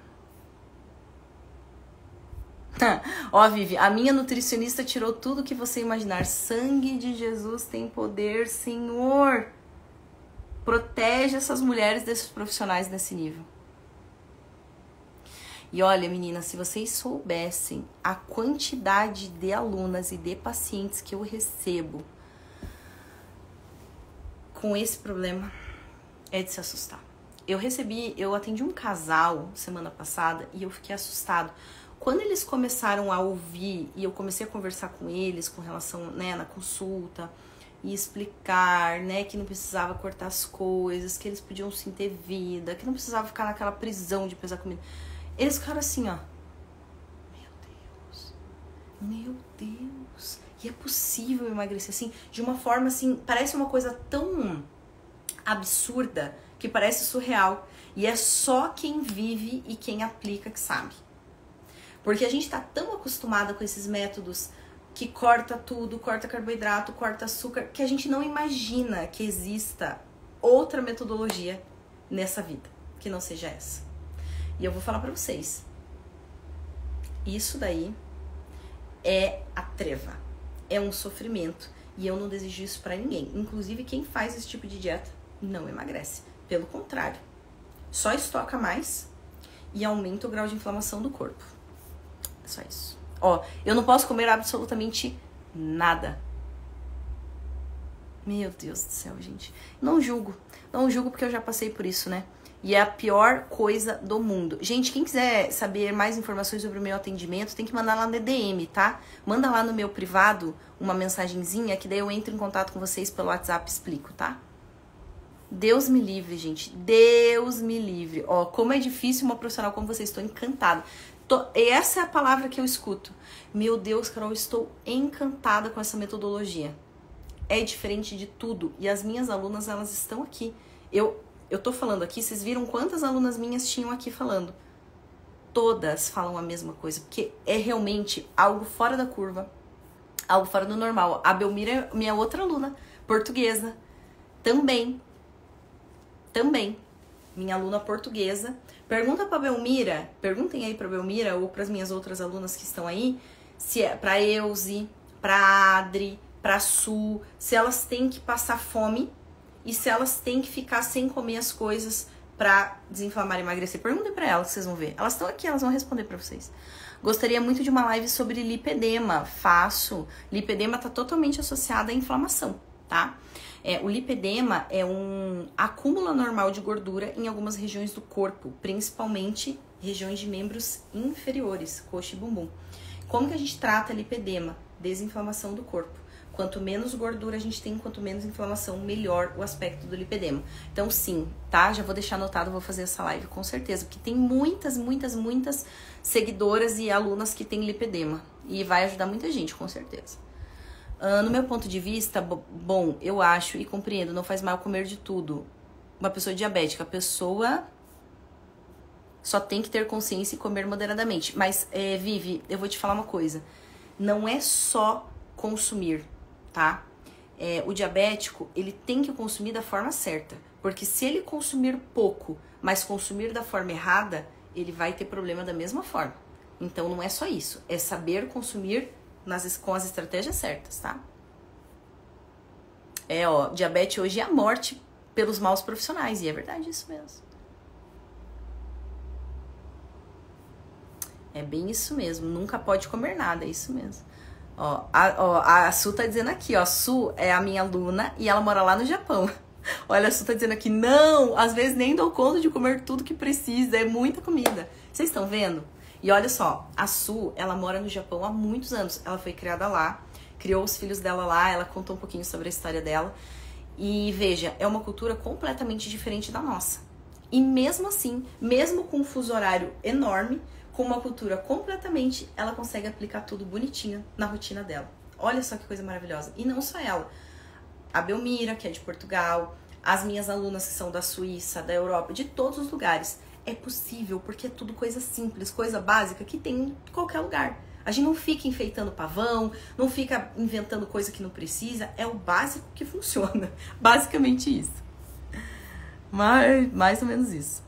Ó, Vivi, a minha nutricionista tirou tudo que você imaginar. Sangue de Jesus tem poder, Senhor. Protege essas mulheres desses profissionais nesse nível. E olha, meninas, se vocês soubessem a quantidade de alunas e de pacientes que eu recebo com esse problema, é de se assustar. Eu atendi um casal semana passada e eu fiquei assustado. Quando eles começaram a ouvir e eu comecei a conversar com eles com relação, né, na consulta e explicar, né, que não precisava cortar as coisas, que eles podiam sim ter vida, que não precisava ficar naquela prisão de pesar comida. Eles ficaram assim, ó. Meu Deus. E é possível emagrecer assim, de uma forma assim, parece uma coisa tão absurda que parece surreal. E é só quem vive e quem aplica que sabe. Porque a gente tá tão acostumada com esses métodos que corta tudo, corta carboidrato, corta açúcar, que a gente não imagina que exista outra metodologia nessa vida, que não seja essa. E eu vou falar pra vocês, isso daí é a treva, é um sofrimento, e eu não desejo isso pra ninguém. Inclusive, quem faz esse tipo de dieta não emagrece. Pelo contrário, só estoca mais e aumenta o grau de inflamação do corpo. É só isso. Ó, eu não posso comer absolutamente nada. Meu Deus do céu, gente. Não julgo porque eu já passei por isso, né? E é a pior coisa do mundo. Gente, quem quiser saber mais informações sobre o meu atendimento, tem que mandar lá no DM, tá? Manda lá no meu privado uma mensagenzinha, que daí eu entro em contato com vocês pelo WhatsApp e explico, tá? Deus me livre, gente. Deus me livre. Ó, como é difícil uma profissional como vocês. Estou encantada. Essa é a palavra que eu escuto. Meu Deus, Carol, eu estou encantada com essa metodologia. É diferente de tudo. E as minhas alunas, elas estão aqui. Eu tô falando aqui, vocês viram quantas alunas minhas tinham aqui falando? Todas falam a mesma coisa, porque é realmente algo fora da curva, algo fora do normal. A Belmira é minha outra aluna, portuguesa, também, minha aluna portuguesa. Pergunta pra Belmira, perguntem aí pra Belmira ou pras minhas outras alunas que estão aí, se é pra Euzi, pra Adri, pra Su, se elas têm que passar fome e se elas têm que ficar sem comer as coisas pra desinflamar e emagrecer. Perguntem pra elas que vocês vão ver. Elas estão aqui, elas vão responder pra vocês. Gostaria muito de uma live sobre lipedema. Faço. Lipedema tá totalmente associado à inflamação, tá? O lipedema é um acúmulo anormal de gordura em algumas regiões do corpo, principalmente regiões de membros inferiores, coxa e bumbum. Como que a gente trata lipedema? Desinflamação do corpo. Quanto menos gordura a gente tem, quanto menos inflamação, melhor o aspecto do lipedema. Então sim, tá? Já vou deixar anotado, vou fazer essa live com certeza, porque tem muitas seguidoras e alunas que têm lipedema. E vai ajudar muita gente, com certeza. No meu ponto de vista, bom, eu acho e compreendo, não faz mal comer de tudo. Uma pessoa diabética, a pessoa só tem que ter consciência e comer moderadamente. Mas, Vivi, eu vou te falar uma coisa. Não é só consumir, tá? O diabético, ele tem que consumir da forma certa. Porque se ele consumir pouco, mas consumir da forma errada, ele vai ter problema da mesma forma. Então, não é só isso. É saber consumir com as estratégias certas, tá? Diabetes hoje é a morte pelos maus profissionais. E é verdade isso mesmo. É bem isso mesmo. Nunca pode comer nada, é isso mesmo. A Su tá dizendo aqui, ó. Su é a minha aluna e ela mora lá no Japão. Olha, a Su tá dizendo aqui, não, às vezes nem dou conta de comer tudo que precisa, é muita comida. Vocês estão vendo? E olha só, a Su, ela mora no Japão há muitos anos. Ela foi criada lá, criou os filhos dela lá, ela contou um pouquinho sobre a história dela. E veja, é uma cultura completamente diferente da nossa. E mesmo assim, mesmo com um fuso horário enorme, com uma cultura completamente, ela consegue aplicar tudo bonitinho na rotina dela. Olha só que coisa maravilhosa. E não só ela. A Belmira, que é de Portugal, as minhas alunas que são da Suíça, da Europa, de todos os lugares. É possível, porque é tudo coisa simples, coisa básica que tem em qualquer lugar. A gente não fica enfeitando pavão, não fica inventando coisa que não precisa. É o básico que funciona. Basicamente isso. Mas, mais ou menos isso.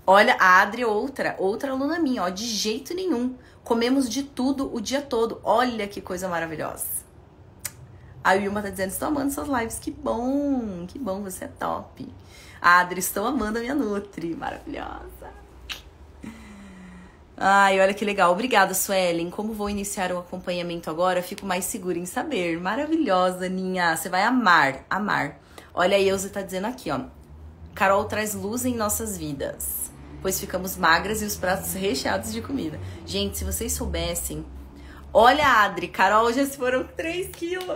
Olha, a Adri, outra aluna minha, ó, de jeito nenhum. Comemos de tudo o dia todo. Olha que coisa maravilhosa. A Wilma tá dizendo, estou amando suas lives. Que bom, você é top. A Adri, estou amando a minha Nutri. Maravilhosa. Ai, olha que legal. Obrigada, Suelen. Como vou iniciar o acompanhamento agora, fico mais segura em saber. Maravilhosa, Ninha. Você vai amar, amar. Olha, a Euza tá dizendo aqui, ó. Carol traz luz em nossas vidas, pois ficamos magras e os pratos recheados de comida. Gente, se vocês soubessem... Olha, Adri, Carol, já se foram 3 quilos.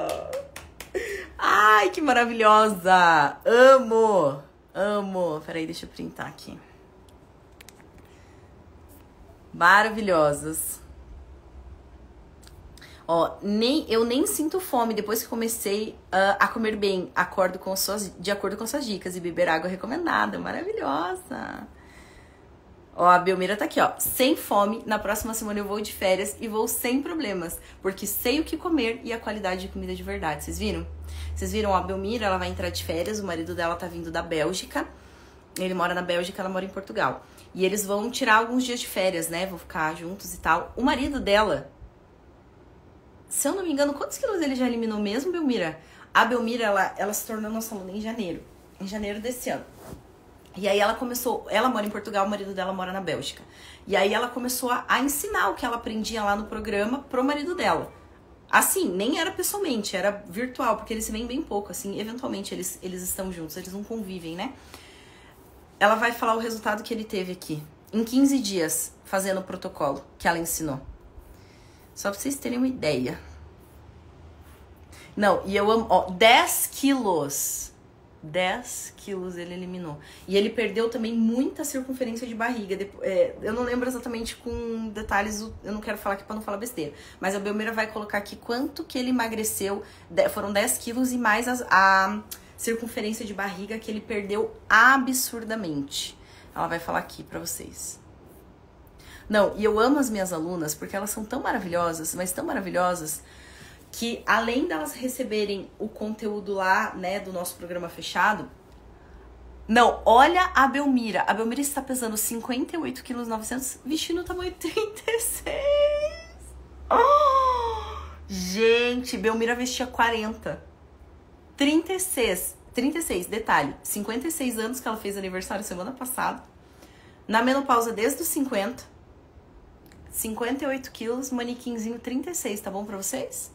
Ai, que maravilhosa. Amo, amo. Peraí, deixa eu printar aqui. Maravilhosas. Ó, eu nem sinto fome depois que comecei a comer bem, de acordo com suas dicas, e beber água recomendada. Maravilhosa. Ó, a Belmira tá aqui, ó. Sem fome, na próxima semana eu vou de férias e vou sem problemas, porque sei o que comer e a qualidade de comida de verdade. Vocês viram? Vocês viram a Belmira, ela vai entrar de férias, o marido dela tá vindo da Bélgica. Ele mora na Bélgica, ela mora em Portugal. E eles vão tirar alguns dias de férias, né? Vão ficar juntos e tal. O marido dela, se eu não me engano, quantos quilos ele já eliminou mesmo, Belmira? A Belmira, ela se tornou nossa aluna em janeiro desse ano. E aí ela mora em Portugal, o marido dela mora na Bélgica. E aí ela começou a ensinar o que ela aprendia lá no programa pro marido dela. Assim, nem era pessoalmente, era virtual, porque eles se veem bem pouco, assim, eventualmente eles estão juntos, eles não convivem, né? Ela vai falar o resultado que ele teve aqui, em 15 dias, fazendo o protocolo que ela ensinou. Só pra vocês terem uma ideia. Não, e eu amo, ó, 10 quilos. 10 quilos ele eliminou. E ele perdeu também muita circunferência de barriga. Eu não lembro exatamente com detalhes, eu não quero falar aqui pra não falar besteira. Mas a Belmira vai colocar aqui quanto que ele emagreceu. Foram 10 quilos e mais a circunferência de barriga que ele perdeu absurdamente. Ela vai falar aqui pra vocês. Não, e eu amo as minhas alunas porque elas são tão maravilhosas, mas tão maravilhosas, que além delas receberem o conteúdo lá, né, do nosso programa fechado... Não, olha a Belmira. A Belmira está pesando 58,9 kg, vestindo o tamanho 36. Oh! Gente, Belmira vestia 40. 36, detalhe, 56 anos que ela fez aniversário semana passada. Na menopausa desde os 50. 58 quilos, manequinzinho 36, tá bom pra vocês?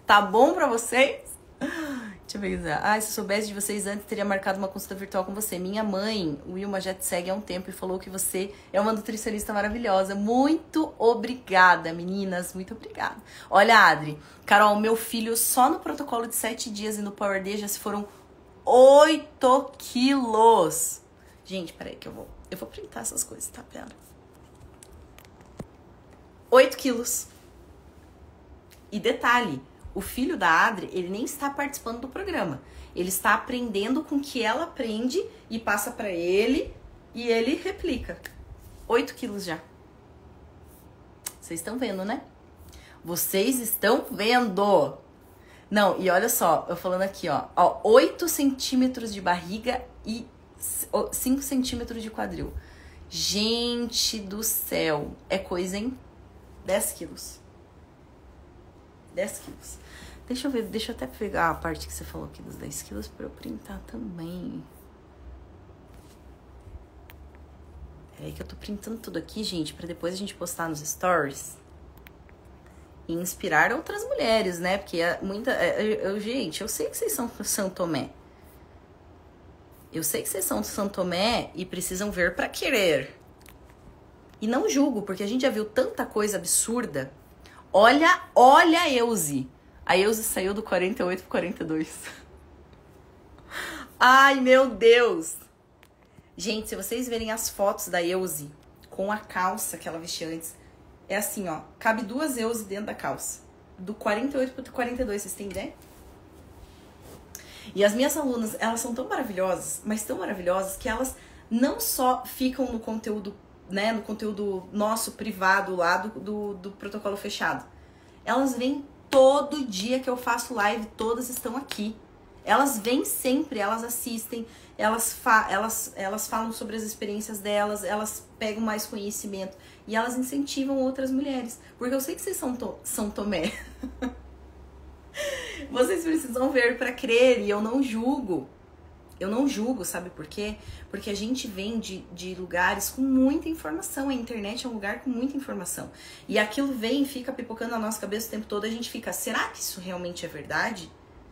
Tá bom pra vocês? Deixa eu ver. Ah, se eu soubesse de vocês antes, teria marcado uma consulta virtual com você. Minha mãe, Wilma, já te segue há um tempo e falou que você é uma nutricionista maravilhosa. Muito obrigada, meninas. Muito obrigada. Olha, Adri. Carol, meu filho só no protocolo de 7 dias e no Power Day já se foram 8 quilos. Gente, peraí que eu vou printar essas coisas, tá? Pera. 8 quilos. E detalhe, o filho da Adri, ele nem está participando do programa. Ele está aprendendo com o que ela aprende e passa pra ele e ele replica. 8 quilos já. Vocês estão vendo, né? Vocês estão vendo. Não, e olha só, eu falando aqui, ó 8 centímetros de barriga e 5 centímetros de quadril. Gente do céu, é coisa, hein? 10 quilos. 10 quilos. Deixa eu ver, deixa eu até pegar a parte que você falou aqui dos 10 quilos pra eu printar também. Peraí que eu tô printando tudo aqui, gente, pra depois a gente postar nos stories. E inspirar outras mulheres, né? Porque gente, eu sei que vocês são São Tomé. Eu sei que vocês são de São Tomé e precisam ver pra querer. E não julgo, porque a gente já viu tanta coisa absurda. Olha a Euzi. A Euzi saiu do 48 pro 42. Ai, meu Deus. Gente, se vocês verem as fotos da Euzi com a calça que ela vestia antes, é assim, ó. Cabe 2 Euzi dentro da calça. Do 48 pro 42, vocês têm ideia? E as minhas alunas, elas são tão maravilhosas, mas tão maravilhosas, que elas não só ficam no conteúdo, né, no conteúdo nosso, privado, lá do protocolo fechado. Elas vêm todo dia que eu faço live, todas estão aqui. Elas vêm sempre, elas assistem, elas falam sobre as experiências delas, elas pegam mais conhecimento e elas incentivam outras mulheres. Porque eu sei que vocês são São Tomé. Vocês precisam ver para crer e eu não julgo. Eu não julgo, sabe por quê? Porque a gente vem de lugares com muita informação. A internet é um lugar com muita informação. E aquilo vem e fica pipocando na nossa cabeça o tempo todo. A gente fica, será que isso realmente é verdade?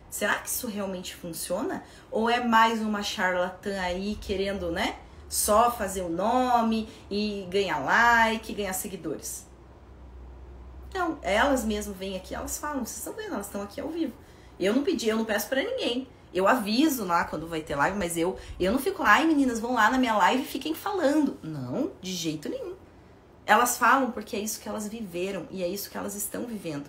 Será que isso realmente funciona? Ou é mais uma charlatã aí querendo, né? Só fazer o nome e ganhar like, ganhar seguidores. Não, elas mesmas vêm aqui, elas falam, vocês estão vendo, elas estão aqui ao vivo. Eu não pedi, eu não peço pra ninguém. Eu aviso lá quando vai ter live, mas eu não fico lá, ai meninas, vão lá na minha live e fiquem falando. Não, de jeito nenhum. Elas falam porque é isso que elas viveram e é isso que elas estão vivendo.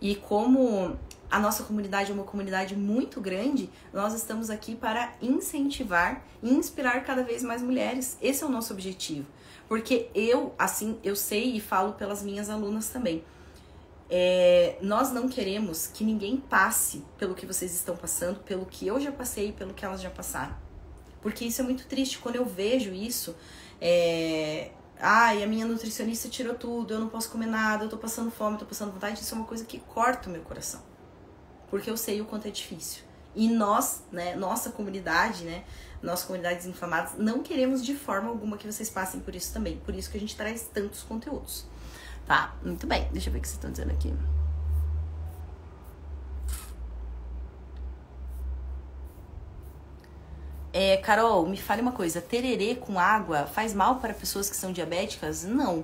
E como a nossa comunidade é uma comunidade muito grande, nós estamos aqui para incentivar e inspirar cada vez mais mulheres. Esse é o nosso objetivo. Porque eu sei e falo pelas minhas alunas também. Nós não queremos que ninguém passe pelo que vocês estão passando, pelo que eu já passei, pelo que elas já passaram. Porque isso é muito triste. Quando eu vejo isso, a minha nutricionista tirou tudo, eu não posso comer nada, eu tô passando fome, eu tô passando vontade, isso é uma coisa que corta o meu coração. Porque eu sei o quanto é difícil. E nós, né, nossa comunidade Desinflamadas, não queremos de forma alguma que vocês passem por isso também. Por isso que a gente traz tantos conteúdos. Tá? Muito bem. Deixa eu ver o que vocês estão dizendo aqui. Carol, me fale uma coisa. Tererê com água faz mal para pessoas que são diabéticas? Não.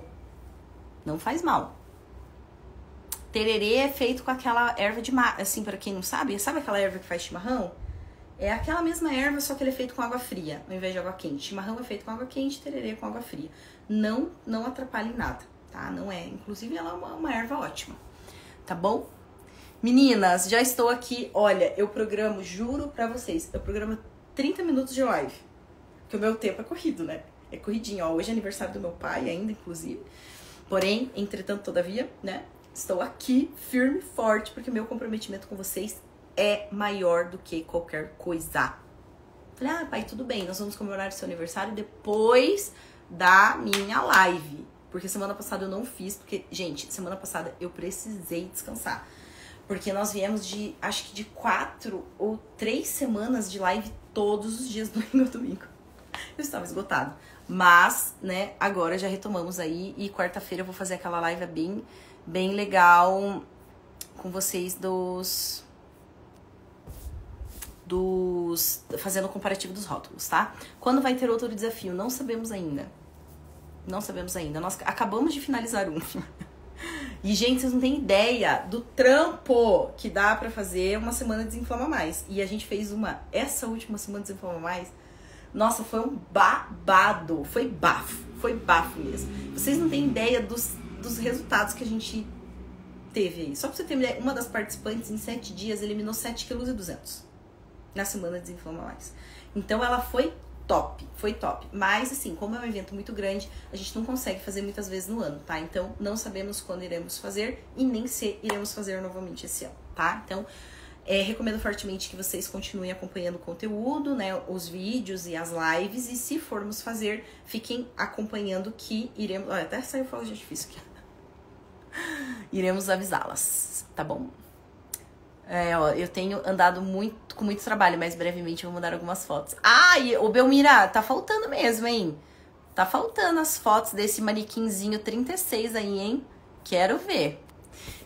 Não faz mal. Tererê é feito com aquela erva de mar, assim, para quem não sabe aquela erva que faz chimarrão? É aquela mesma erva, só que ele é feito com água fria, ao invés de água quente. Chimarrão é feito com água quente, tererê com água fria. Não atrapalha em nada, tá? Não é. Inclusive, ela é uma erva ótima, tá bom? Meninas, já estou aqui. Olha, eu programo, juro pra vocês, eu programo 30 minutos de live. Porque o meu tempo é corrido, né? É corridinho, ó. Hoje é aniversário do meu pai ainda, inclusive. Porém, entretanto, todavia, né? Estou aqui, firme e forte, porque meu comprometimento com vocês é maior do que qualquer coisa. Falei, pai, tudo bem, nós vamos comemorar o seu aniversário depois da minha live. Porque semana passada eu não fiz, porque, gente, semana passada eu precisei descansar. Porque nós viemos acho que de 4 ou 3 semanas de live todos os dias, domingo a domingo. Eu estava esgotado. Mas, né, agora já retomamos aí e quarta-feira eu vou fazer aquela live bem legal com vocês fazendo o comparativo dos rótulos, tá? Quando vai ter outro desafio? Não sabemos ainda. Não sabemos ainda. Nós acabamos de finalizar um. E, gente, vocês não têm ideia do trampo que dá pra fazer uma semana Desinflama Mais. E a gente fez essa última semana Desinflama Mais. Nossa, foi um babado. Foi bafo mesmo. Vocês não têm ideia dos resultados que a gente teve aí. Só pra você ter uma ideia, uma das participantes em 7 dias eliminou 7,2 kg na semana Desinflama Mais. Então ela foi top. Mas assim, como é um evento muito grande, a gente não consegue fazer muitas vezes no ano, tá? Então não sabemos quando iremos fazer e nem se iremos fazer novamente esse ano, tá? Então recomendo fortemente que vocês continuem acompanhando o conteúdo, né? Os vídeos e as lives. E se formos fazer, fiquem acompanhando que iremos... Olha, até saiu fogo de artifício aqui. Iremos avisá-las, tá bom? Eu tenho andado com muito trabalho, mas brevemente eu vou mandar algumas fotos. Ô Belmira, tá faltando mesmo, hein? Tá faltando as fotos desse manequinzinho 36 aí, hein? Quero ver.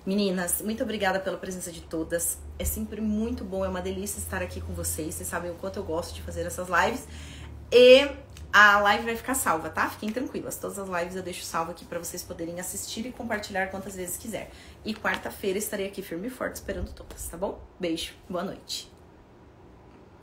Meninas, muito obrigada pela presença de todas. É sempre muito bom, é uma delícia estar aqui com vocês. Vocês sabem o quanto eu gosto de fazer essas lives. E a live vai ficar salva, tá? Fiquem tranquilas. Todas as lives eu deixo salva aqui pra vocês poderem assistir e compartilhar quantas vezes quiser. E quarta-feira estarei aqui firme e forte esperando todas, tá bom? Beijo, boa noite.